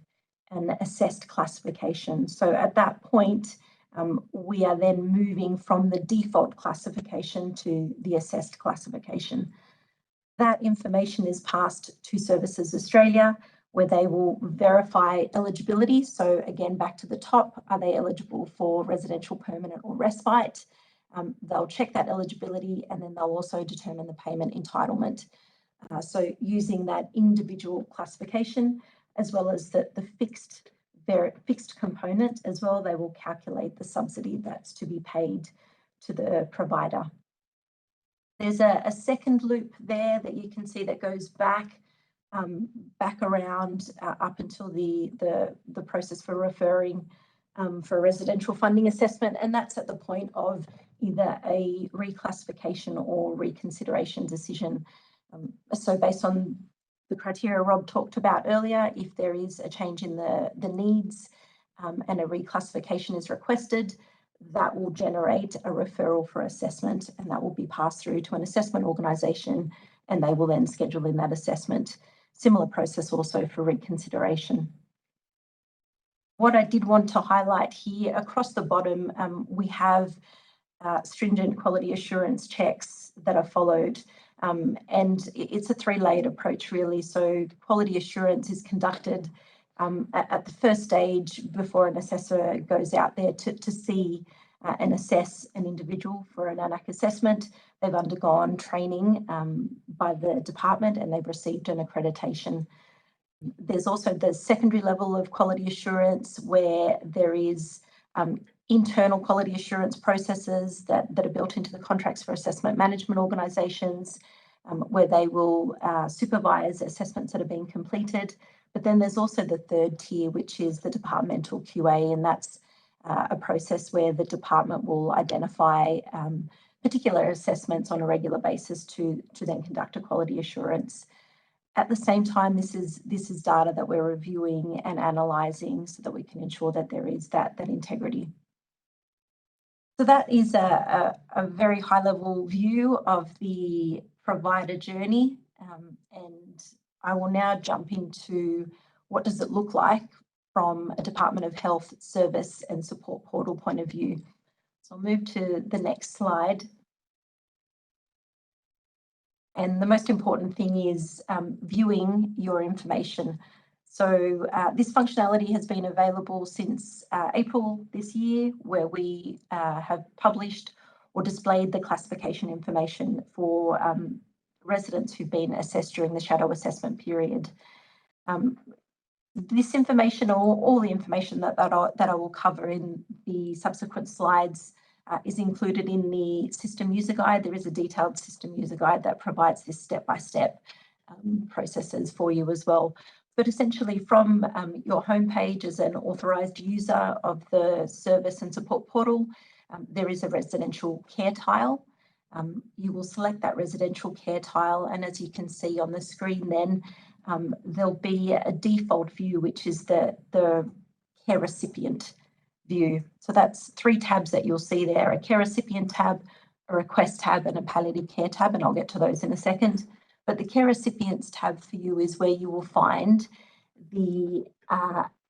Speaker 5: an assessed classification. So at that point, we are then moving from the default classification to the assessed classification. That information is passed to Services Australia, where they will verify eligibility. So again, back to the top, are they eligible for residential, permanent or respite? They'll check that eligibility, and then they'll also determine the payment entitlement. So using that individual classification, as well as the fixed component as well, they will calculate the subsidy that's to be paid to the provider. There's a second loop there that you can see that goes back around up until the process for referring for a residential funding assessment, and that's at the point of either a reclassification or reconsideration decision. So based on the criteria Rob talked about earlier, if there is a change in the needs and a reclassification is requested, that will generate a referral for assessment, and that will be passed through to an assessment organisation, and they will then schedule in that assessment. Similar process also for reconsideration. What I did want to highlight here, across the bottom, we have stringent quality assurance checks that are followed. And it's a three-layered approach, really. So quality assurance is conducted at the first stage before an assessor goes out there to see and assess an individual for an AN-ACC assessment. They've undergone training by the department and they've received an accreditation. There's also the secondary level of quality assurance where there is internal quality assurance processes that are built into the contracts for assessment management organisations, where they will supervise assessments that are being completed. But then there's also the third tier, which is the departmental QA, and that's a process where the department will identify particular assessments on a regular basis to then conduct a quality assurance. At the same time, this is data that we're reviewing and analysing so that we can ensure that there is that integrity. So that is a very high-level view of the provider journey, and I will now jump into what does it look like from a Department of Health service and support portal point of view. So I'll move to the next slide. And the most important thing is viewing your information. So this functionality has been available since April this year, where we have published or displayed the classification information for residents who've been assessed during the shadow assessment period. This information, or all the information that I will cover in the subsequent slides, is included in the system user guide. There is a detailed system user guide that provides this step-by-step processes for you as well. But essentially from your homepage as an authorised user of the service and support portal, there is a residential care tile. You will select that residential care tile, and as you can see on the screen then, there'll be a default view, which is the care recipient view. So that's three tabs that you'll see there: a care recipient tab, a request tab, and a palliative care tab, and I'll get to those in a second. But the care recipients tab for you is where you will find the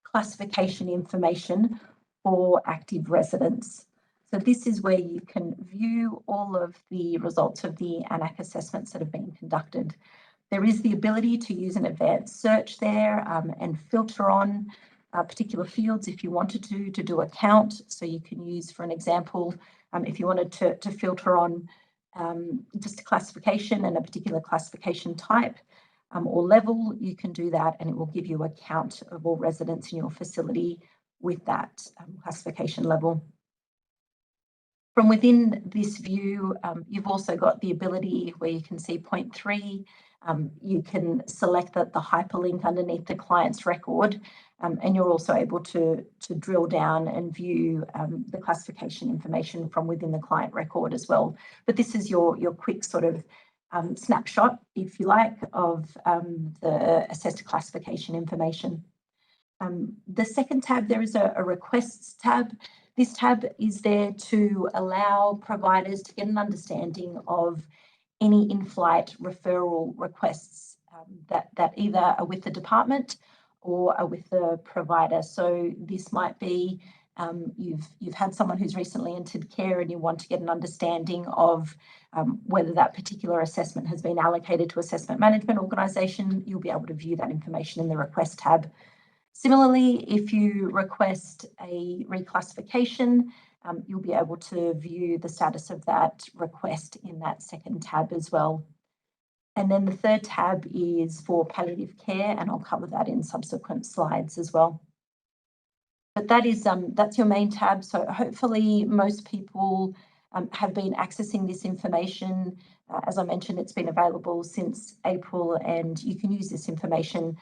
Speaker 5: classification information for active residents. So this is where you can view all of the results of the AN-ACC assessments that have been conducted. There is the ability to use an advanced search there and filter on particular fields if you wanted to do a count. So you can use, for an example, if you wanted to filter on just a classification and a particular classification type or level, you can do that, and it will give you a count of all residents in your facility with that classification level. From within this view, you've also got the ability where you can see point 3. You can select the hyperlink underneath the client's record, and you're also able to drill down and view the classification information from within the client record as well. But this is your quick sort of snapshot, if you like, of the assessed classification information. The second tab, there is a requests tab. This tab is there to allow providers to get an understanding of any in-flight referral requests that either are with the department or are with the provider. So this might be you've had someone who's recently entered care and you want to get an understanding of whether that particular assessment has been allocated to assessment management organisation. You'll be able to view that information in the request tab. Similarly, if you request a reclassification, you'll be able to view the status of that request in that second tab as well. And then the third tab is for palliative care, and I'll cover that in subsequent slides as well. But that is that's your main tab. So hopefully most people have been accessing this information. As I mentioned, it's been available since April, and you can use this information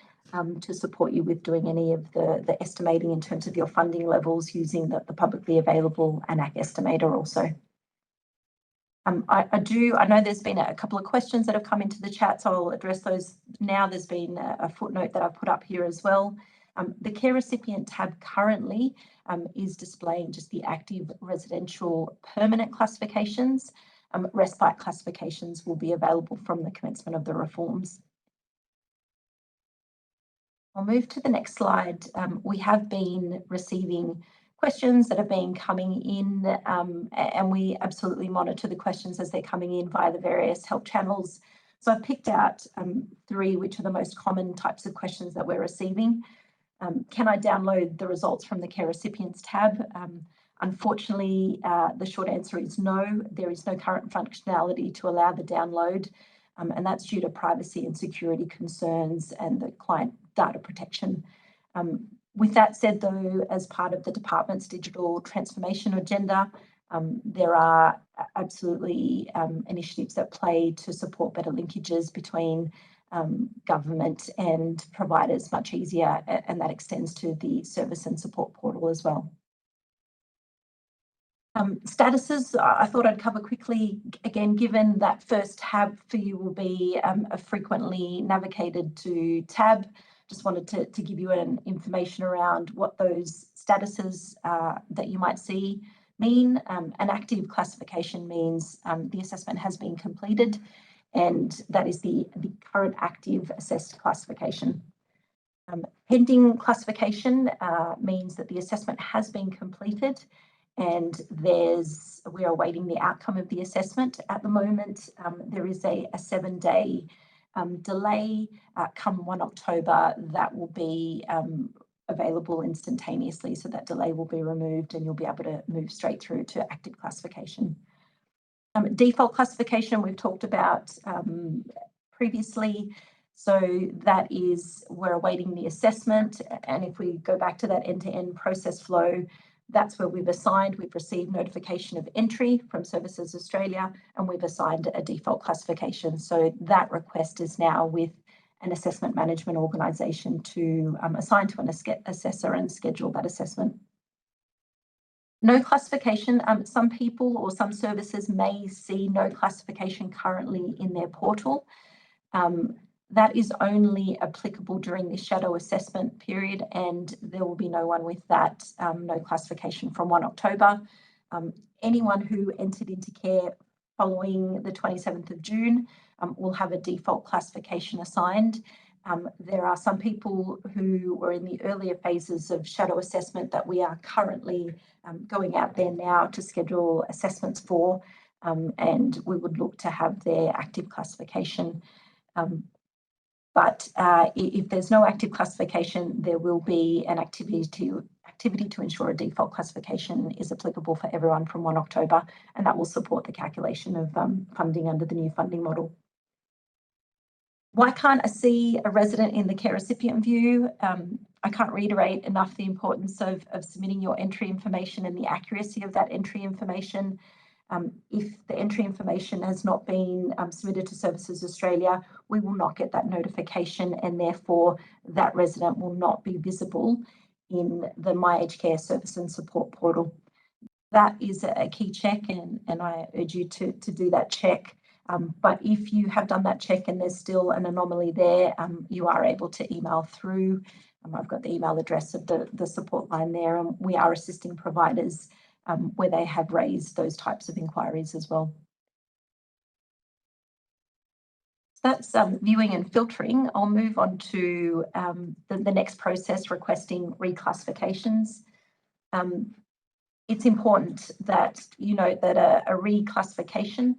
Speaker 5: to support you with doing any of the estimating in terms of your funding levels using the publicly available AN-ACC estimator also. I know there's been a couple of questions that have come into the chat, so I'll address those now. There's been a footnote that I've put up here as well. The care recipient tab currently is displaying just the active residential permanent classifications. Respite classifications will be available from the commencement of the reforms. I'll move to the next slide. We have been receiving questions that have been coming in, and we absolutely monitor the questions as they're coming in via the various help channels. So I've picked out 3, which are the most common types of questions that we're receiving. Can I download the results from the Care Recipients tab? Unfortunately, the short answer is no. There is no current functionality to allow the download, and that's due to privacy and security concerns and the client data protection. With that said, though, as part of the department's digital transformation agenda, there are absolutely initiatives at play to support better linkages between government and providers much easier, and that extends to the service and support portal as well. Statuses, I thought I'd cover quickly. Again, given that first tab for you will be a frequently navigated to tab, just wanted to give you an information around what those statuses that you might see mean. An active classification means the assessment has been completed, and that is the current active assessed classification. Pending classification means that the assessment has been completed, and we are awaiting the outcome of the assessment. At the moment, there is a 7-day delay. Come 1 October, that will be available instantaneously, so that delay will be removed and you'll be able to move straight through to active classification. Default classification we've talked about previously. So that is, we're awaiting the assessment, and if we go back to that end-to-end process flow, that's where we've received notification of entry from Services Australia, and we've assigned a default classification. So that request is now with an assessment management organisation to assign to an assessor and schedule that assessment. No classification. Some people or some services may see no classification currently in their portal. That is only applicable during the shadow assessment period, and there will be no one with that no classification from 1 October. Anyone who entered into care following the 27th of June will have a default classification assigned. There are some people who were in the earlier phases of shadow assessment that we are currently going out there now to schedule assessments for, and we would look to have their active classification. But if there's no active classification, there will be an activity to ensure a default classification is applicable for everyone from 1 October, and that will support the calculation of funding under the new funding model. Why can't I see a resident in the care recipient view? I can't reiterate enough the importance of submitting your entry information and the accuracy of that entry information. If the entry information has not been submitted to Services Australia, we will not get that notification, and therefore that resident will not be visible in the My Aged Care Service and Support portal. That is a key check, and I urge you to do that check. But if you have done that check and there's still an anomaly there, you are able to email through. I've got the email address of the support line there, and we are assisting providers where they have raised those types of inquiries as well. So that's viewing and filtering. I'll move on to the next process, requesting reclassifications. It's important that you note that a reclassification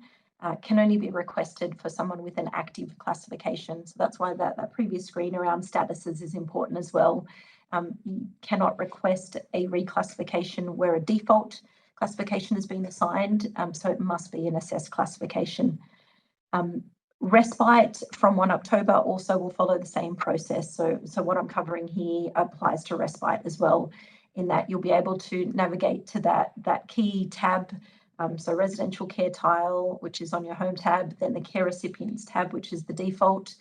Speaker 5: can only be requested for someone with an active classification. So that's why that previous screen around statuses is important as well. You cannot request a reclassification where a default classification has been assigned, so it must be an assessed classification. Respite from 1 October also will follow the same process. So what I'm covering here applies to respite as well, in that you'll be able to navigate to that key tab. So residential care tile, which is on your home tab, then the care recipients tab, which is the default.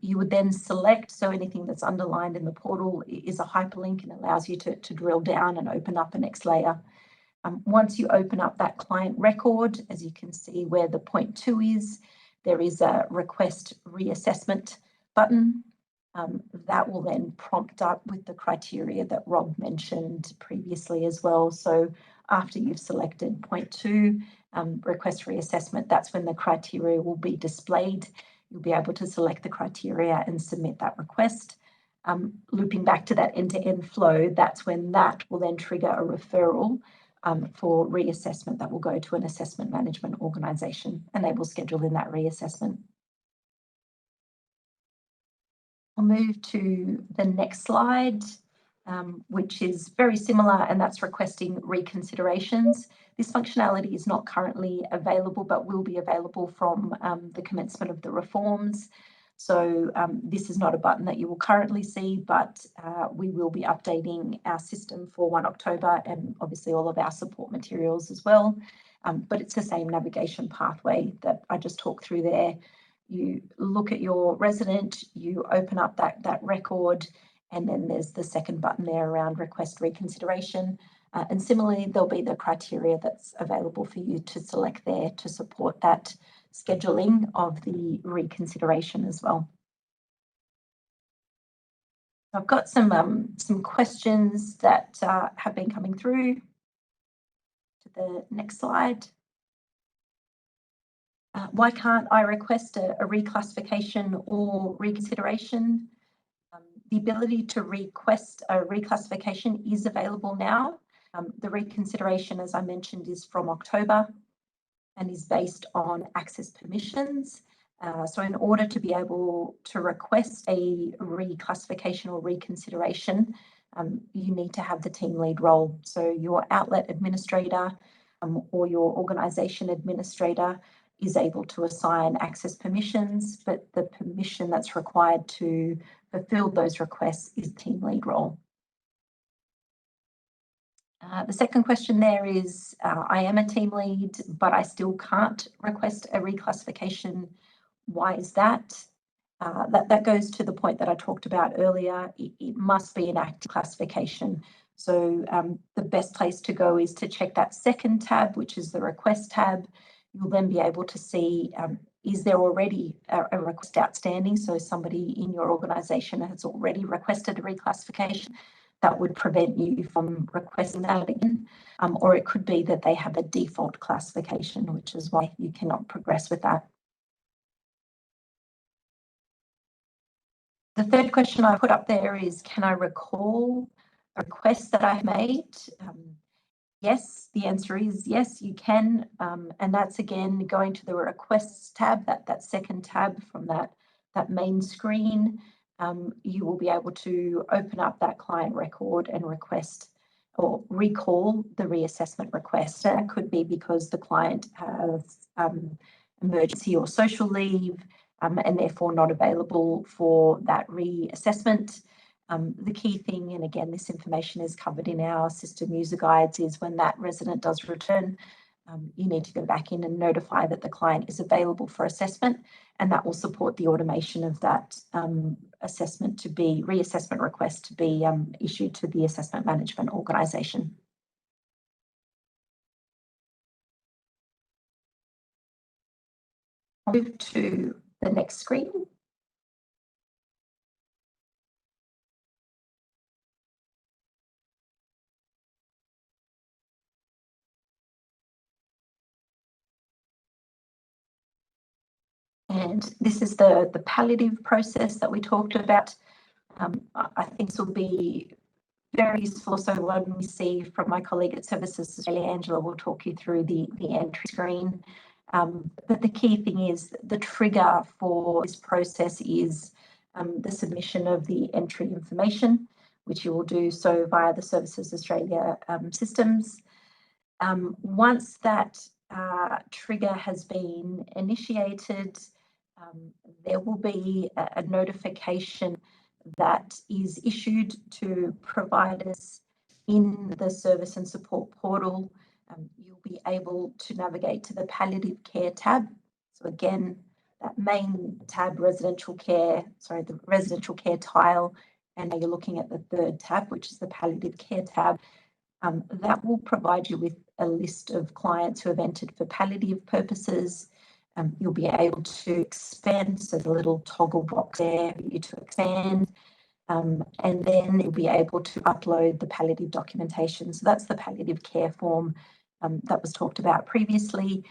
Speaker 5: You would then select, so anything that's underlined in the portal is a hyperlink and allows you to drill down and open up a next layer. Once you open up that client record, as you can see where the point 2 is, there is a request reassessment button. That will then prompt up with the criteria that Rob mentioned previously as well. So after you've selected point 2, request reassessment, that's when the criteria will be displayed. You'll be able to select the criteria and submit that request. looping back to that end-to-end flow, that's when that will then trigger a referral for reassessment that will go to an assessment management organisation, and they will schedule in that reassessment. I'll move to the next slide, which is very similar, and that's requesting reconsiderations. This functionality is not currently available, but will be available from the commencement of the reforms. So this is not a button that you will currently see, but we will be updating our system for 1 October and obviously all of our support materials as well. But it's the same navigation pathway that I just talked through there. You look at your resident, you open up that record, and then there's the second button there around request reconsideration. And similarly, there'll be the criteria that's available for you to select there to support that scheduling of the reconsideration as well. I've got some questions that have been coming through. To the next slide. Why can't I request a reclassification or reconsideration? The ability to request a reclassification is available now. The reconsideration, as I mentioned, is from October and is based on access permissions. So in order to be able to request a reclassification or reconsideration, you need to have the team lead role. So your outlet administrator or your organisation administrator is able to assign access permissions, but the permission that's required to fulfil those requests is team lead role. The second question there is, I am a team lead, but I still can't request a reclassification. Why is that? That goes to the point that I talked about earlier. It must be an active classification. So the best place to go is to check that second tab, which is the request tab. You'll then be able to see, is there already a request outstanding? So somebody in your organisation has already requested a reclassification. That would prevent you from requesting that again. Or it could be that they have a default classification, which is why you cannot progress with that. The third question I put up there is, can I recall a request that I've made? Yes, the answer is yes, you can. And that's again going to the requests tab, that second tab from that main screen. You will be able to open up that client record and request or recall the reassessment request. That could be because the client has emergency or social leave and therefore not available for that reassessment. The key thing, and again, this information is covered in our system user guides, is when that resident does return, you need to go back in and notify that the client is available for assessment, and that will support the automation of that reassessment request to be issued to the assessment management organisation. I'll move to the next screen. And this is the palliative process that we talked about. I think this will be very useful. So when we see from my colleague at Services Australia, Angela will talk you through the entry screen. But the key thing is the trigger for this process is the submission of the entry information, which you will do so via the Services Australia systems. Once that trigger has been initiated, there will be a notification that is issued to providers in the service and support portal. You'll be able to navigate to the palliative care tab. So again, that main tab, residential care, the residential care tile, and now you're looking at the third tab, which is the palliative care tab. That will provide you with a list of clients who have entered for palliative purposes. You'll be able to expand, so the little toggle box there for you to expand, and then you'll be able to upload the palliative documentation. So that's the palliative care form that was talked about previously,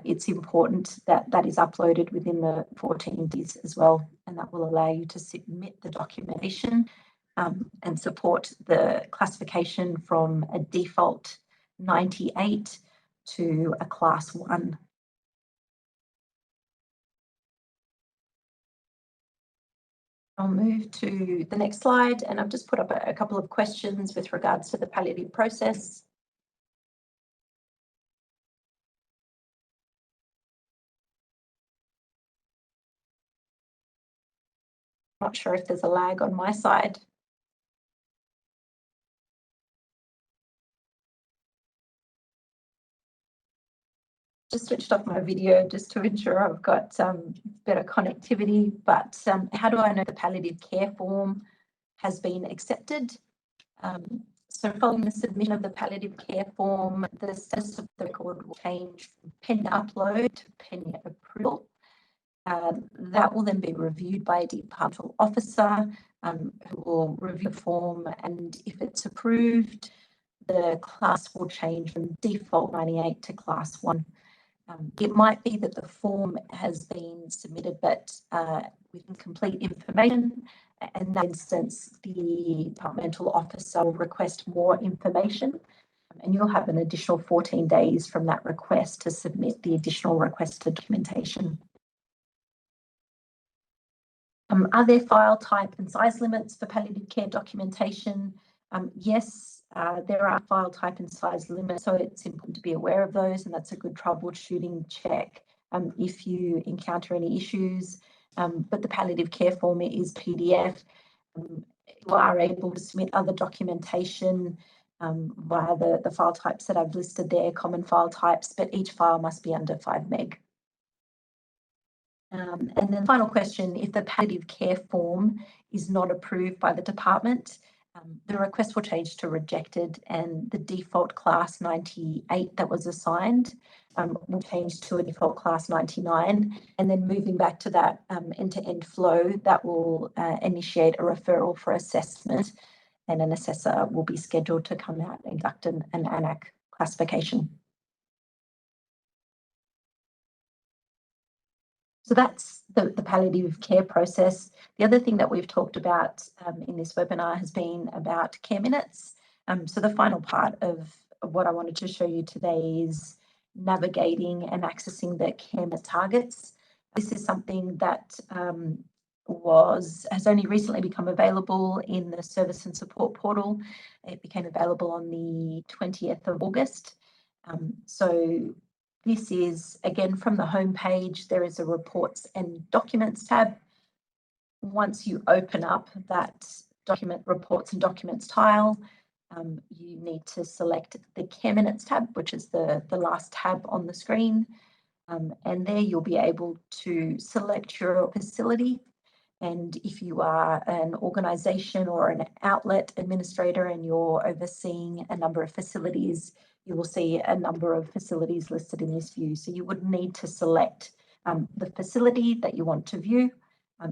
Speaker 5: it's important that that is uploaded within the 14 days as well, and that will allow you to submit the documentation and support the classification from a default 98 to a class 1. I'll move to the next slide, and I've just put up a couple of questions with regards to the palliative process. Not sure if there's a lag on my side. Just switched off my video just to ensure I've got better connectivity, but how do I know the palliative care form has been accepted? So following the submission of the palliative care form, the status of the record will change from pending upload to pending approval. That will then be reviewed by a departmental officer who will review the form, and if it's approved, the class will change from default 98 to class 1. It might be that the form has been submitted but with incomplete information. In that instance, the departmental officer will request more information, and you'll have an additional 14 days from that request to submit the additional requested documentation. Are there file type and size limits for palliative care documentation? Yes, there are file type and size limits, so it's important to be aware of those, and that's a good troubleshooting check if you encounter any issues. But the palliative care form is PDF. You are able to submit other documentation via the file types that I've listed there, common file types, but each file must be under 5 meg. And then final question, if the palliative care form is not approved by the department, the request will change to rejected, and the default class 98 that was assigned will change to a default class 99, and then moving back to that end-to-end flow, that will initiate a referral for assessment, and an assessor will be scheduled to come out and conduct an AN-ACC classification. So that's the palliative care process. The other thing that we've talked about in this webinar has been about care minutes. So the final part of what I wanted to show you today is navigating and accessing the care minute targets. This is something that has only recently become available in the service and support portal. It became available on the 20th of August. So this is, again, from the home page, there is a reports and documents tab. Once you open up that document reports and documents tile, you need to select the care minutes tab, which is the last tab on the screen. And there you'll be able to select your facility. And if you are an organisation or an outlet administrator and you're overseeing a number of facilities, you will see a number of facilities listed in this view. So you would need to select the facility that you want to view,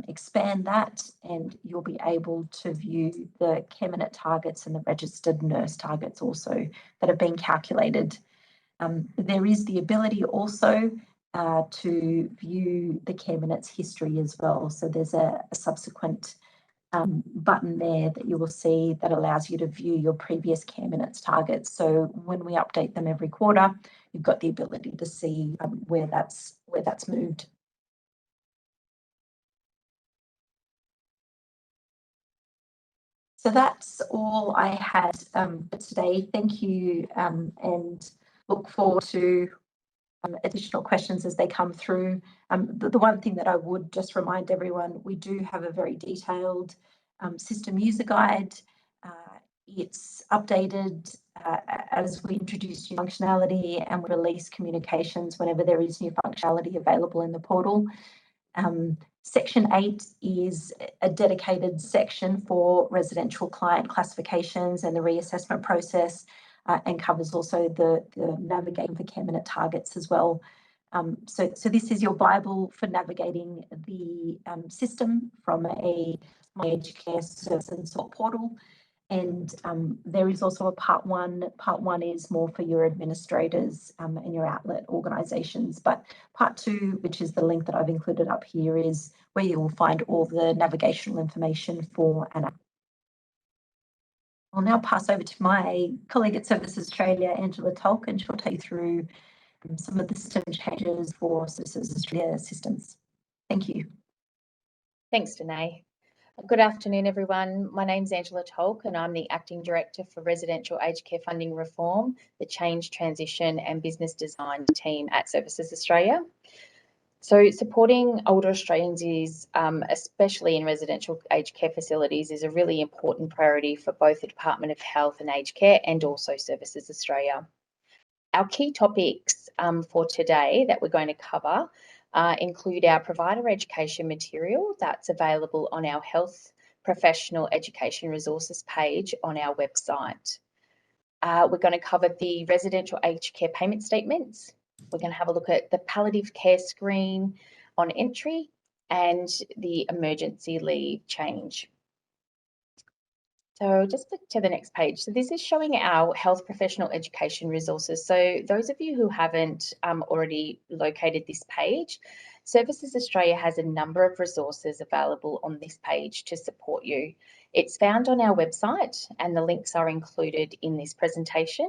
Speaker 5: expand that, and you'll be able to view the care minute targets and the registered nurse targets also that have been calculated. There is the ability also to view the care minutes history as well. So there's a subsequent button there that you will see that allows you to view your previous care minutes targets. So when we update them every quarter, you've got the ability to see where that's moved. So that's all I had for today. Thank you, and look forward to additional questions as they come through. The one thing that I would just remind everyone, we do have a very detailed system user guide. It's updated as we introduce new functionality and we release communications whenever there is new functionality available in the portal. Section 8 is a dedicated section for residential client classifications and the reassessment process, and covers also the navigating for care minute targets as well. So this is your Bible for navigating the system from a My Aged Care service and support portal. And there is also a part one. Part one is more for your administrators and your outlet organisations. But part two, which is the link that I've included up here, is where you will find all the navigational information for an app. I'll now pass over to my colleague at Services Australia, Angela Tolk, and she'll take you through some of the system changes for Services Australia systems. Thank you.
Speaker 6: Thanks, Danaye. Good afternoon, everyone. My name's Angela Tolk and I'm the Acting Director for Residential Aged Care Funding Reform, the Change, Transition and Business Design team at Services Australia. So supporting older Australians is, especially in residential aged care facilities, is a really important priority for both the Department of Health and Aged Care and also Services Australia. Our key topics for today that we're going to cover include our provider education material that's available on our health professional education resources page on our website. We're going to cover the residential aged care payment statements. We're going to have a look at the palliative care screen on entry and the emergency leave change. So just flick to the next page. So this is showing our health professional education resources. So those of you who haven't already located this page, Services Australia has a number of resources available on this page to support you. It's found on our website and the links are included in this presentation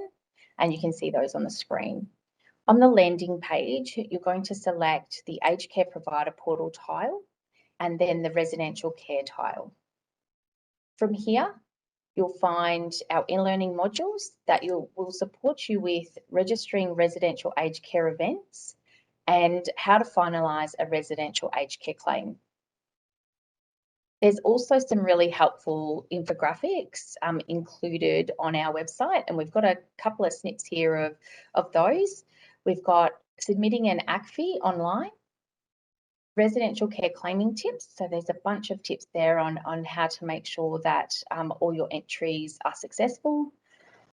Speaker 6: and you can see those on the screen. On the landing page, you're going to select the Aged Care Provider Portal tile and then the Residential Care tile. From here, you'll find our e-learning modules that will support you with registering residential aged care events and how to finalise a residential aged care claim. There's also some really helpful infographics included on our website, and we've got a couple of snips here of those. We've got submitting an ACFI online, residential care claiming tips. So there's a bunch of tips there on how to make sure that all your entries are successful.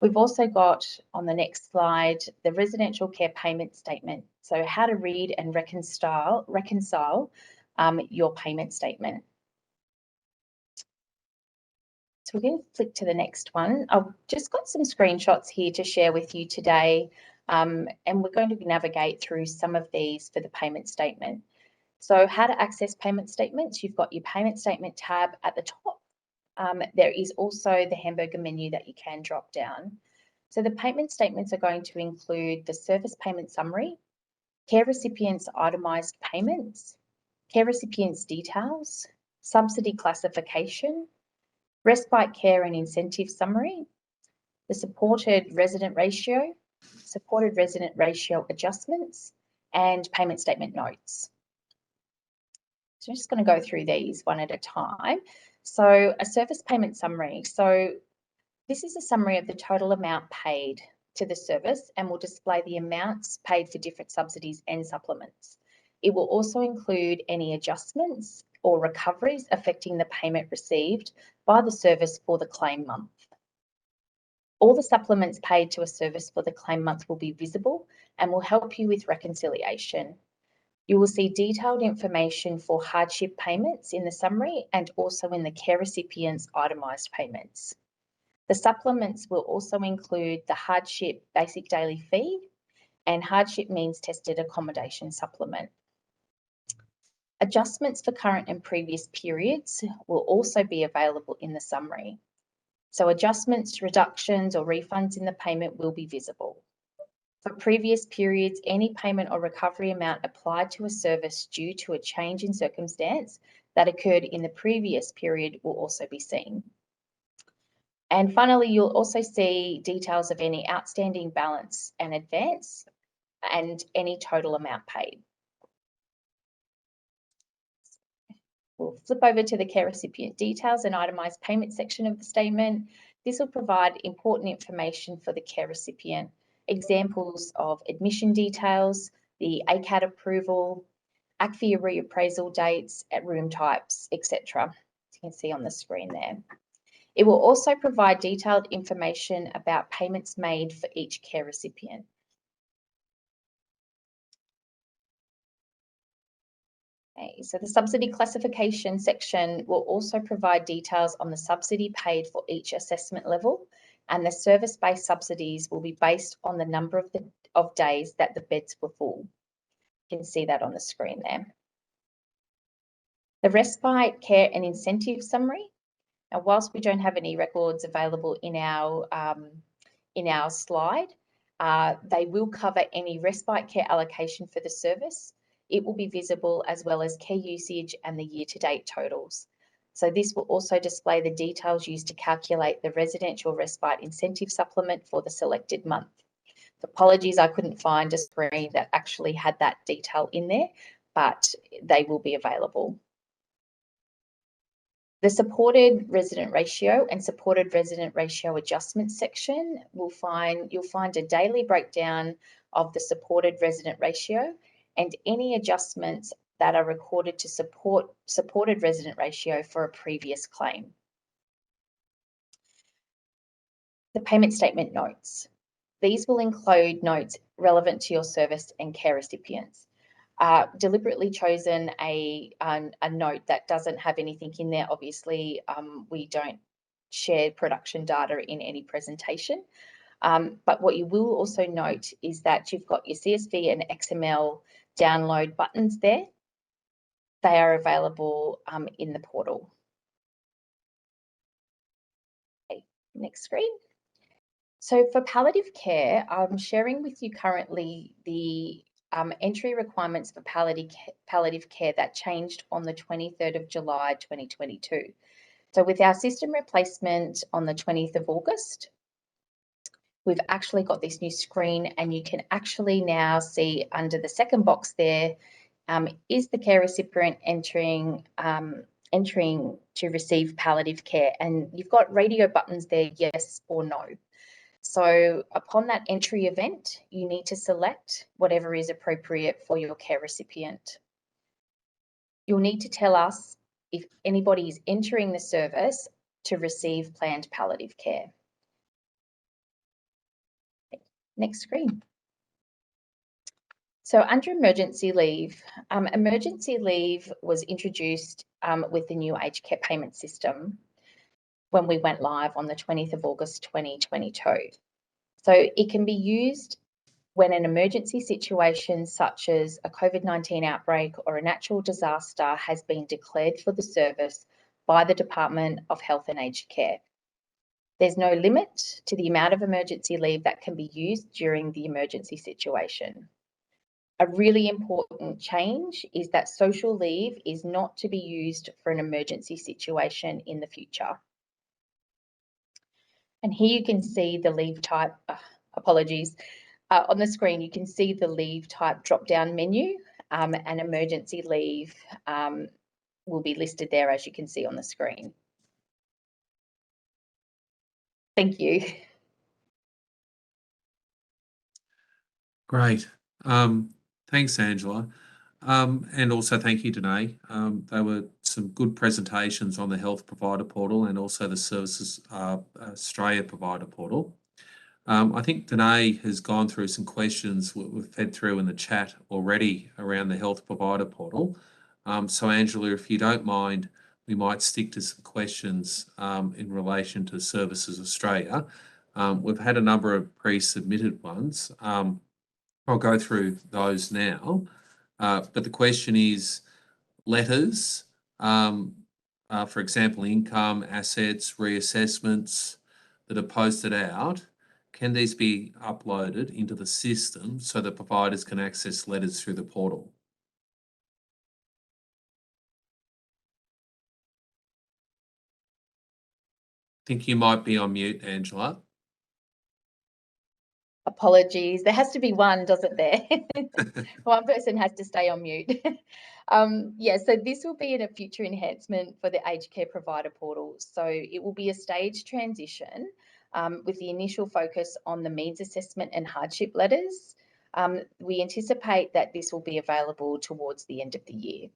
Speaker 6: We've also got on the next slide, the residential care payment statement. So how to read and reconcile your payment statement. So we're going to flick to the next one. I've just got some screenshots here to share with you today, and we're going to navigate through some of these for the payment statement. So how to access payment statements, you've got your payment statement tab at the top. There is also the hamburger menu that you can drop down. So the payment statements are going to include the service payment summary, care recipients itemised payments, care recipients details, subsidy classification, respite care and incentive summary, the supported resident ratio adjustments, and payment statement notes. So I'm just going to go through these one at a time. So a service payment summary. So this is a summary of the total amount paid to the service and will display the amounts paid for different subsidies and supplements. It will also include any adjustments or recoveries affecting the payment received by the service for the claim month. All the supplements paid to a service for the claim month will be visible and will help you with reconciliation. You will see detailed information for hardship payments in the summary and also in the care recipient's itemised payments. The supplements will also include the hardship basic daily fee and hardship means tested accommodation supplement. Adjustments for current and previous periods will also be available in the summary. So adjustments, reductions or refunds in the payment will be visible. For previous periods, any payment or recovery amount applied to a service due to a change in circumstance that occurred in the previous period will also be seen. And finally, you'll also see details of any outstanding balance and advance and any total amount paid. We'll flip over to the care recipient details and itemised payment section of the statement. This will provide important information for the care recipient, examples of admission details, the ACAT approval, ACFI reappraisal dates, room types, etc. As you can see on the screen there. It will also provide detailed information about payments made for each care recipient. Okay. Okay, so the subsidy classification section will also provide details on the subsidy paid for each assessment level, and the service-based subsidies will be based on the number of days that the beds were full. You can see that on the screen there. The respite, care and incentive summary. Now, whilst we don't have any records available in our slide, they will cover any respite care allocation for the service. It will be visible as well as care usage and the year-to-date totals. So this will also display the details used to calculate the residential respite incentive supplement for the selected month. Apologies, I couldn't find a screen that actually had that detail in there, but they will be available. The supported resident ratio and supported resident ratio adjustment section you'll find a daily breakdown of the supported resident ratio and any adjustments that are recorded to supported resident ratio for a previous claim. The payment statement notes. These will include notes relevant to your service and care recipients. Deliberately chosen a note that doesn't have anything in there. Obviously, we don't share production data in any presentation. But what you will also note is that you've got your CSV and XML download buttons there. They are available in the portal. Okay, next screen. So for palliative care, I'm sharing with you currently the entry requirements for palliative care that changed on the 23rd of July 2022. So with our system replacement on the 20th of August, we've actually got this new screen, and you can actually now see under the second box there, is the care recipient entering to receive palliative care? And you've got radio buttons there, yes or no. So upon that entry event, you need to select whatever is appropriate for your care recipient. You'll need to tell us if anybody is entering the service to receive planned palliative care. Next screen. So under emergency leave was introduced with the new aged care payment system when we went live on the 20th of August 2022. So it can be used when an emergency situation such as a COVID-19 outbreak or a natural disaster has been declared for the service by the Department of Health and Aged Care. There's no limit to the amount of emergency leave that can be used during the emergency situation. A really important change is that social leave is not to be used for an emergency situation in the future. And here you can see the leave type, on the screen you can see the leave type drop-down menu, and emergency leave will be listed there, as you can see on the screen. Thank you.
Speaker 1: Great. Thanks, Angela. And also thank you, Danaye. They were some good presentations on the Health Provider Portal and also the Services Australia Provider Portal. I think Danaye has gone through some questions we've fed through in the chat already around the Health Provider Portal. So Angela, if you don't mind, we might stick to some questions in relation to Services Australia. We've had a number of pre-submitted ones. I'll go through those now. But the question is, letters, for example, income, assets, reassessments that are posted out, can these be uploaded into the system so that providers can access letters through the portal? I think you might be on mute, Angela.
Speaker 6: Apologies. There has to be one, doesn't there? One person has to stay on mute. Yeah, so this will be in a future enhancement for the aged care provider portal. So it will be a staged transition with the initial focus on the means assessment and hardship letters. We anticipate that this will be available towards the end of the year.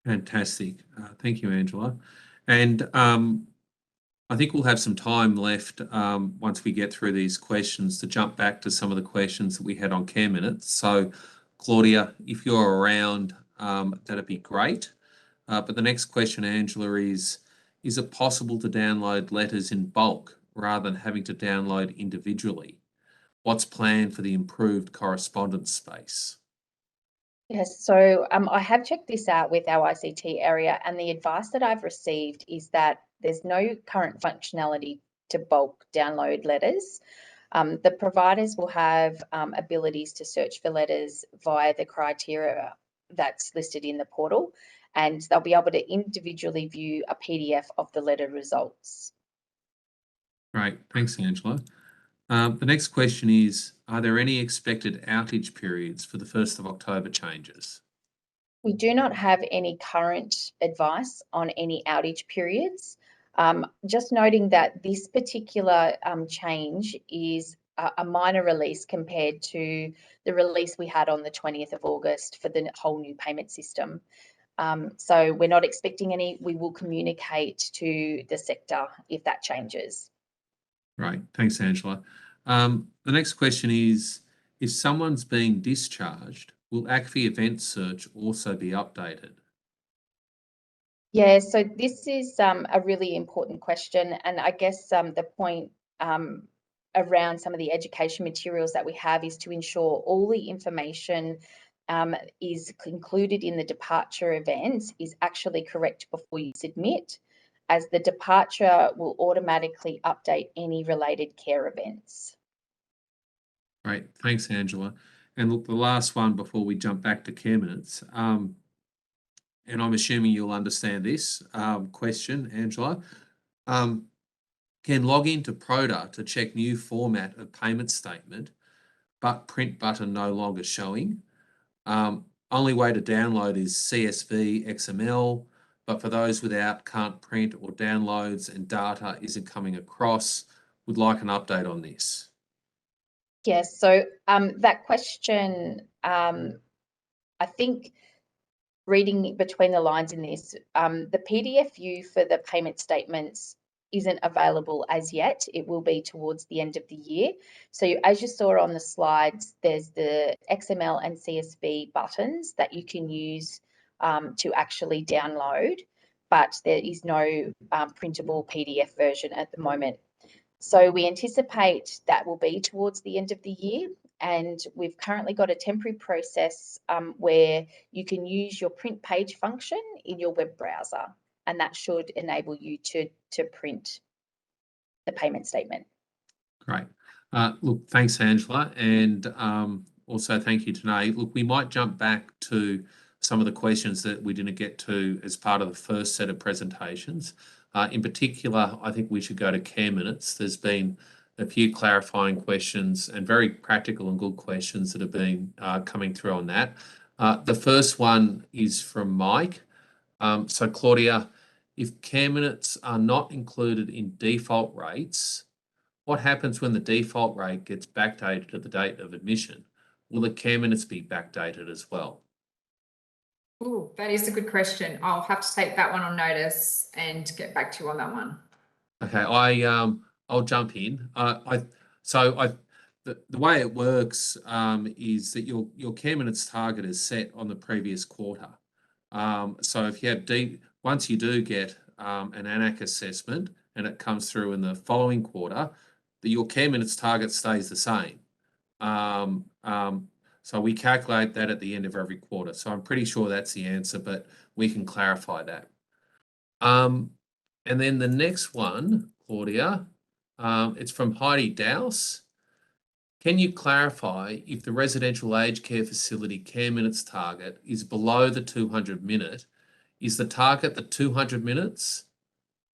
Speaker 1: Fantastic. Thank you, Angela. And I think we'll have some time left once we get through these questions to jump back to some of the questions that we had on Care Minutes. So, Claudia, if you're around, that'd be great. But the next question, Angela, is it possible to download letters in bulk rather than having to download individually? What's planned for the improved correspondence space?
Speaker 6: Yes, so I have checked this out with our ICT area, and the advice that I've received is that there's no current functionality to bulk download letters. The providers will have abilities to search for letters via the criteria that's listed in the portal, and they'll be able to individually view a PDF of the letter results.
Speaker 1: Great, thanks, Angela. The next question is, are there any expected outage periods for the 1st of October changes?
Speaker 6: We do not have any current advice on any outage periods. Just noting that this particular change is a minor release compared to the release we had on the 20th of August for the whole new payment system. So we're not expecting any. We will communicate to the sector if that changes.
Speaker 1: Right, thanks, Angela. The next question is, if someone's being discharged, will ACFI event search also be updated?
Speaker 6: Yeah, so this is a really important question, and I guess the point around some of the education materials that we have is to ensure all the information is included in the departure events is actually correct before you submit, as the departure will automatically update any related care events.
Speaker 1: Great, thanks, Angela. And look, the last one before we jump back to care minutes, and I'm assuming you'll understand this question, Angela. Can log into Proda to check new format of payment statement, but print button no longer showing. Only way to download is CSV, XML, but for those without can't print or downloads and data isn't coming across, would like an update on this.
Speaker 6: Yes, so that question, I think reading between the lines in this, the PDF view for the payment statements isn't available as yet. It will be towards the end of the year. So as you saw on the slides, there's the XML and CSV buttons that you can use to actually download, but there is no printable PDF version at the moment. So we anticipate that will be towards the end of the year, and we've currently got a temporary process where you can use your print page function in your web browser, and that should enable you to print the payment statement.
Speaker 1: Great. Look, thanks, Angela, and also thank you, Danaye. Look, we might jump back to some of the questions that we didn't get to as part of the first set of presentations. In particular, I think we should go to care minutes. There's been a few clarifying questions and very practical and good questions that have been coming through on that. The first one is from Mike. So Claudia, if care minutes are not included in default rates, what happens when the default rate gets backdated to the date of admission? Will the care minutes be backdated as well?
Speaker 4: Oh, that is a good question. I'll have to take that one on notice and get back to you on that one.
Speaker 1: Okay, I'll jump in. The way it works is that your care minutes target is set on the previous quarter. So if you have once you do get an AN-ACC assessment and it comes through in the following quarter, your care minutes target stays the same. So we calculate that at the end of every quarter. So I'm pretty sure that's the answer, but we can clarify that. And then the next one, Claudia, it's from Heidi Dowse. Can you clarify if the residential aged care facility care minutes target is below the 200 minute? Is the target the 200 minutes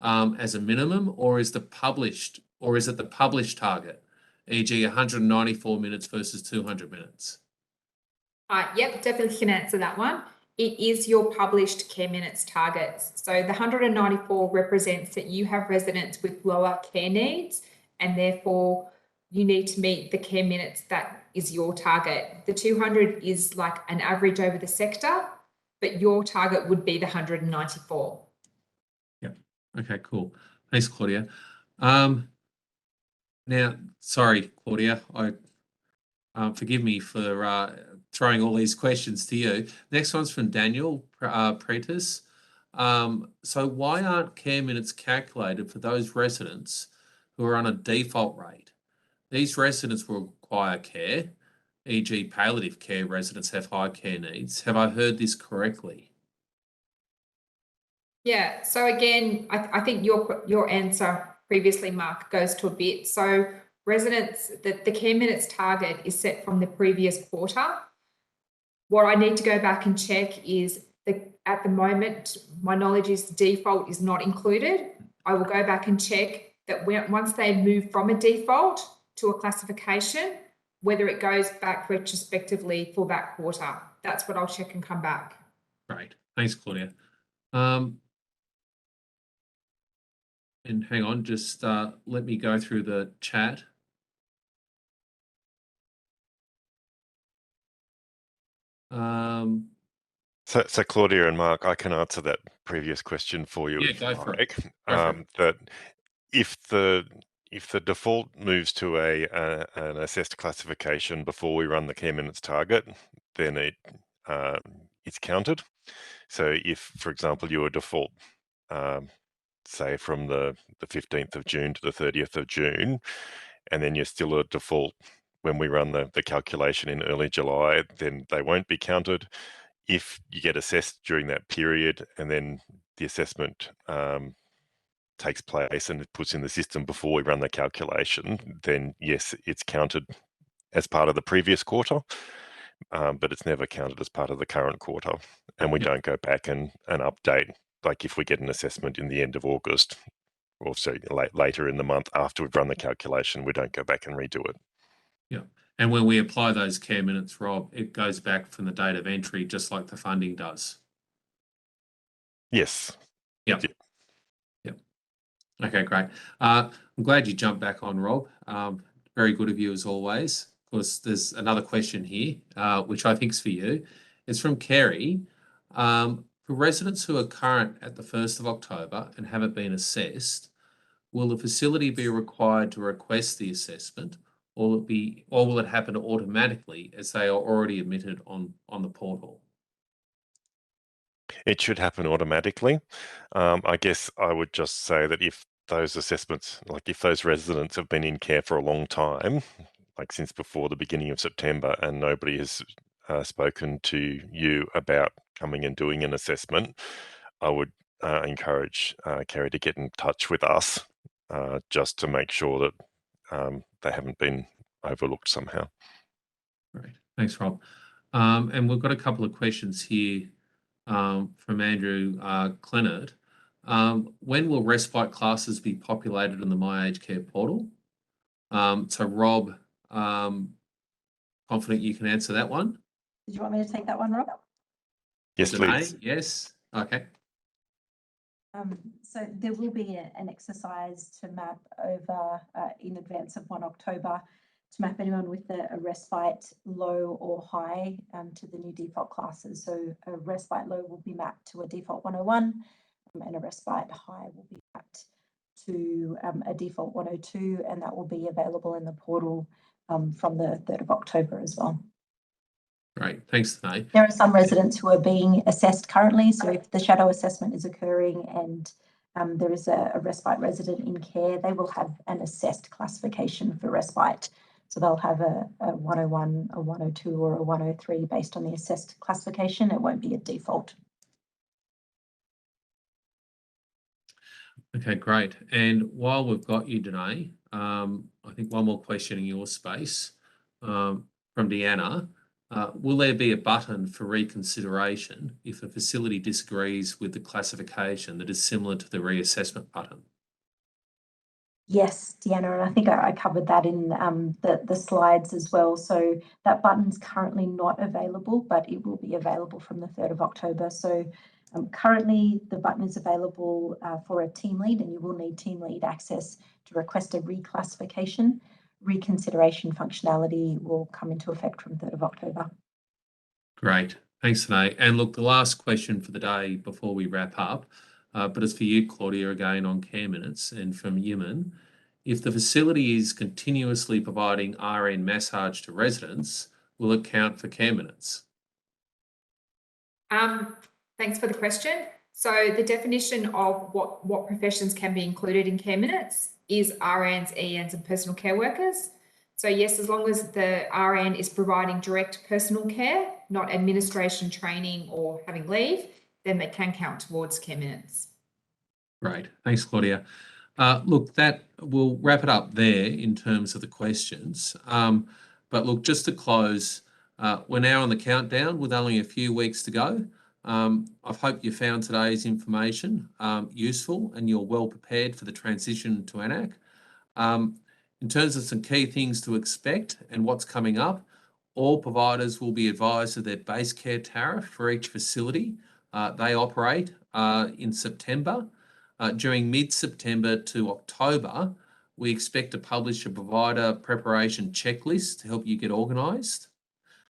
Speaker 1: as a minimum, or is it the published target, e.g. 194 minutes versus 200 minutes?
Speaker 4: Yep, definitely can answer that one. It is your published care minutes targets. So the 194 represents that you have residents with lower care needs, and therefore you need to meet the care minutes that is your target. The 200 is like an average over the sector, but your target would be the 194.
Speaker 1: Yeah. Okay, cool. Thanks, Claudia. Now, sorry, Claudia, forgive me for throwing all these questions to you. Next one's from Daniel Pretis. So why aren't care minutes calculated for those residents who are on a default rate? These residents will require care, e.g. palliative care residents have high care needs. Have I heard this correctly?
Speaker 4: Yeah, so again, I think your answer previously, Mark, goes to a bit. So residents, the care minutes target is set from the previous quarter. What I need to go back and check is at the moment, my knowledge is default is not included. I will go back and check that once they move from a default to a classification, whether it goes back retrospectively for that quarter. That's what I'll check and come back.
Speaker 1: Great. Thanks, Claudia. And hang on, just let me go through the chat.
Speaker 2: So Claudia and Mark, I can answer that previous question for you.
Speaker 1: Yeah,
Speaker 2: if
Speaker 1: go
Speaker 2: you
Speaker 1: for
Speaker 2: like.
Speaker 1: it. Go for it.
Speaker 2: That if the default moves to an assessed classification before we run the care minutes target, then it's counted. So if, for example, you were default, say from the 15th of June to the 30th of June, and then you're still a default when we run the calculation in early July, then they won't be counted. If you get assessed during that period and then the assessment takes place and it puts in the system before we run the calculation, then yes, it's counted as part of the previous quarter, but it's never counted as part of the current quarter. And we don't go back and update, like if we get an assessment in the end of August, or so later in the month after we've run the calculation, we don't go back and redo it.
Speaker 1: Yeah. And when we apply those care minutes, Rob, it goes back from the date of entry, just like the funding does.
Speaker 2: Yes.
Speaker 1: Yep. Yep. Okay, great. I'm glad you jumped back on, Rob. Very good of you as always. Of course, there's another question here, which I think is for you. It's from Kerry. For residents who are current at the 1st of October and haven't been assessed, will the facility be required to request the assessment, or will it happen automatically as they are already admitted on the portal?
Speaker 2: It should happen automatically. I guess I would just say that if those assessments, like if those residents have been in care for a long time, like since before the beginning of September, and nobody has spoken to you about coming and doing an assessment, I would encourage Kerry to get in touch with us just to make sure that they haven't been overlooked somehow.
Speaker 1: Great. Thanks, Rob. And we've got a couple of questions here from Andrew Clennard. When will respite classes be populated in the My Aged Care portal? So Rob, confident you can answer that one?
Speaker 5: Did you want me to take that one, Rob?
Speaker 2: Yes,
Speaker 1: Danaye?
Speaker 2: please.
Speaker 1: Yes. Okay.
Speaker 5: So there will be an exercise to map over in advance of 1 October to map anyone with a respite low or high to the new default classes. So a respite low will be mapped to a default 101 and a respite high will be mapped to a default 102, and that will be available in the portal from the 3rd of October as well.
Speaker 1: Great. Thanks, Danaye.
Speaker 5: There are some residents who are being assessed currently. So if the shadow assessment is occurring and there is a respite resident in care, they will have an assessed classification for respite. So they'll have a 101, a 102 or a 103 based on the assessed classification. It won't be a default.
Speaker 1: Okay, great. And while we've got you, Danaye, I think one more question in your space from Deanna. Will there be a button for reconsideration if a facility disagrees with the classification that is similar to the reassessment button?
Speaker 5: Yes, Deanna, and I think I covered that in the slides as well. So that button's currently not available, but it will be available from the 3rd of October. So currently the button is available for a team lead, and you will need team lead access to request a reclassification. Reconsideration functionality will come into effect from 3rd of October.
Speaker 1: Great. Thanks, Danaye. And look, the last question for the day before we wrap up, but it's for you, Claudia, again on care minutes, and from Yemen. If the facility is continuously providing RN massage to residents, will it count for care minutes?
Speaker 4: Thanks for the question. So the definition of what professions can be included in care minutes is RNs, ENs, and personal care workers. So yes, as long as the RN is providing direct personal care, not administration, training, or having leave, then they can count towards care minutes.
Speaker 1: Great. Thanks, Claudia. Look, that will wrap it up there in terms of the questions. But look, just to close, we're now on the countdown with only a few weeks to go. I hope you found today's information useful and you're well prepared for the transition to AN-ACC. In terms of some key things to expect and what's coming up, all providers will be advised of their base care tariff for each facility they operate in September. During mid-September to October, we expect to publish a provider preparation checklist to help you get organised,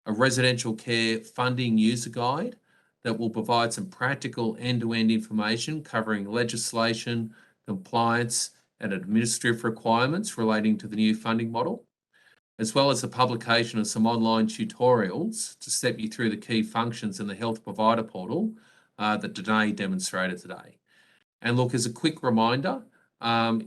Speaker 1: a residential care funding user guide that will provide some practical end-to-end information covering legislation, compliance, and administrative requirements relating to the new funding model, as well as the publication of some online tutorials to step you through the key functions in the health provider portal that Danaye demonstrated today. And look, as a quick reminder,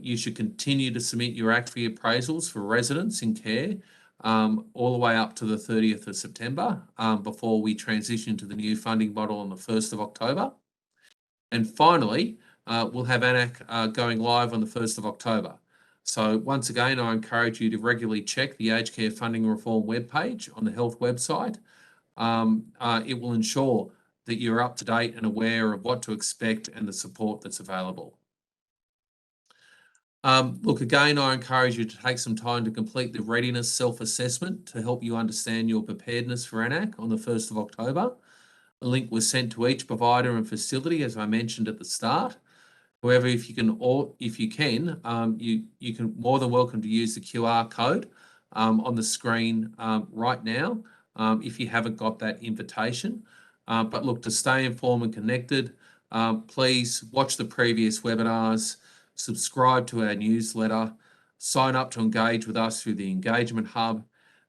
Speaker 1: you should continue to submit your ACFI appraisals for residents in care all the way up to the 30th of September before we transition to the new funding model on the 1st of October. And finally, we'll have AN-ACC going live on the 1st of October. So once again, I encourage you to regularly check the Aged Care Funding Reform webpage on the health website. It will ensure that you're up to date and aware of what to expect and the support that's available. Look, again, I encourage you to take some time to complete the readiness self-assessment to help you understand your preparedness for AN-ACC on the 1st of October. A link was sent to each provider and facility, as I mentioned at the start. However, if you can, you can more than welcome to use the QR code on the screen right now if you haven't got that invitation. But look, to stay informed and connected, please watch the previous webinars, subscribe to our newsletter, sign up to engage with us through the Engagement Hub,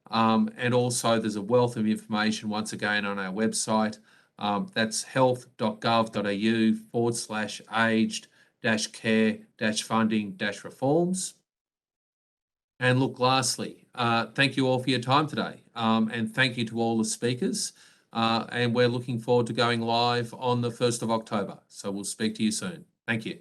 Speaker 1: and also there's a wealth of information once again on our website. That's health.gov.au/aged-care-funding-reforms. And look, lastly, thank you all for your time today. And thank you to all the speakers. And we're looking forward to going live on the 1st of October. So we'll speak to you soon. Thank you.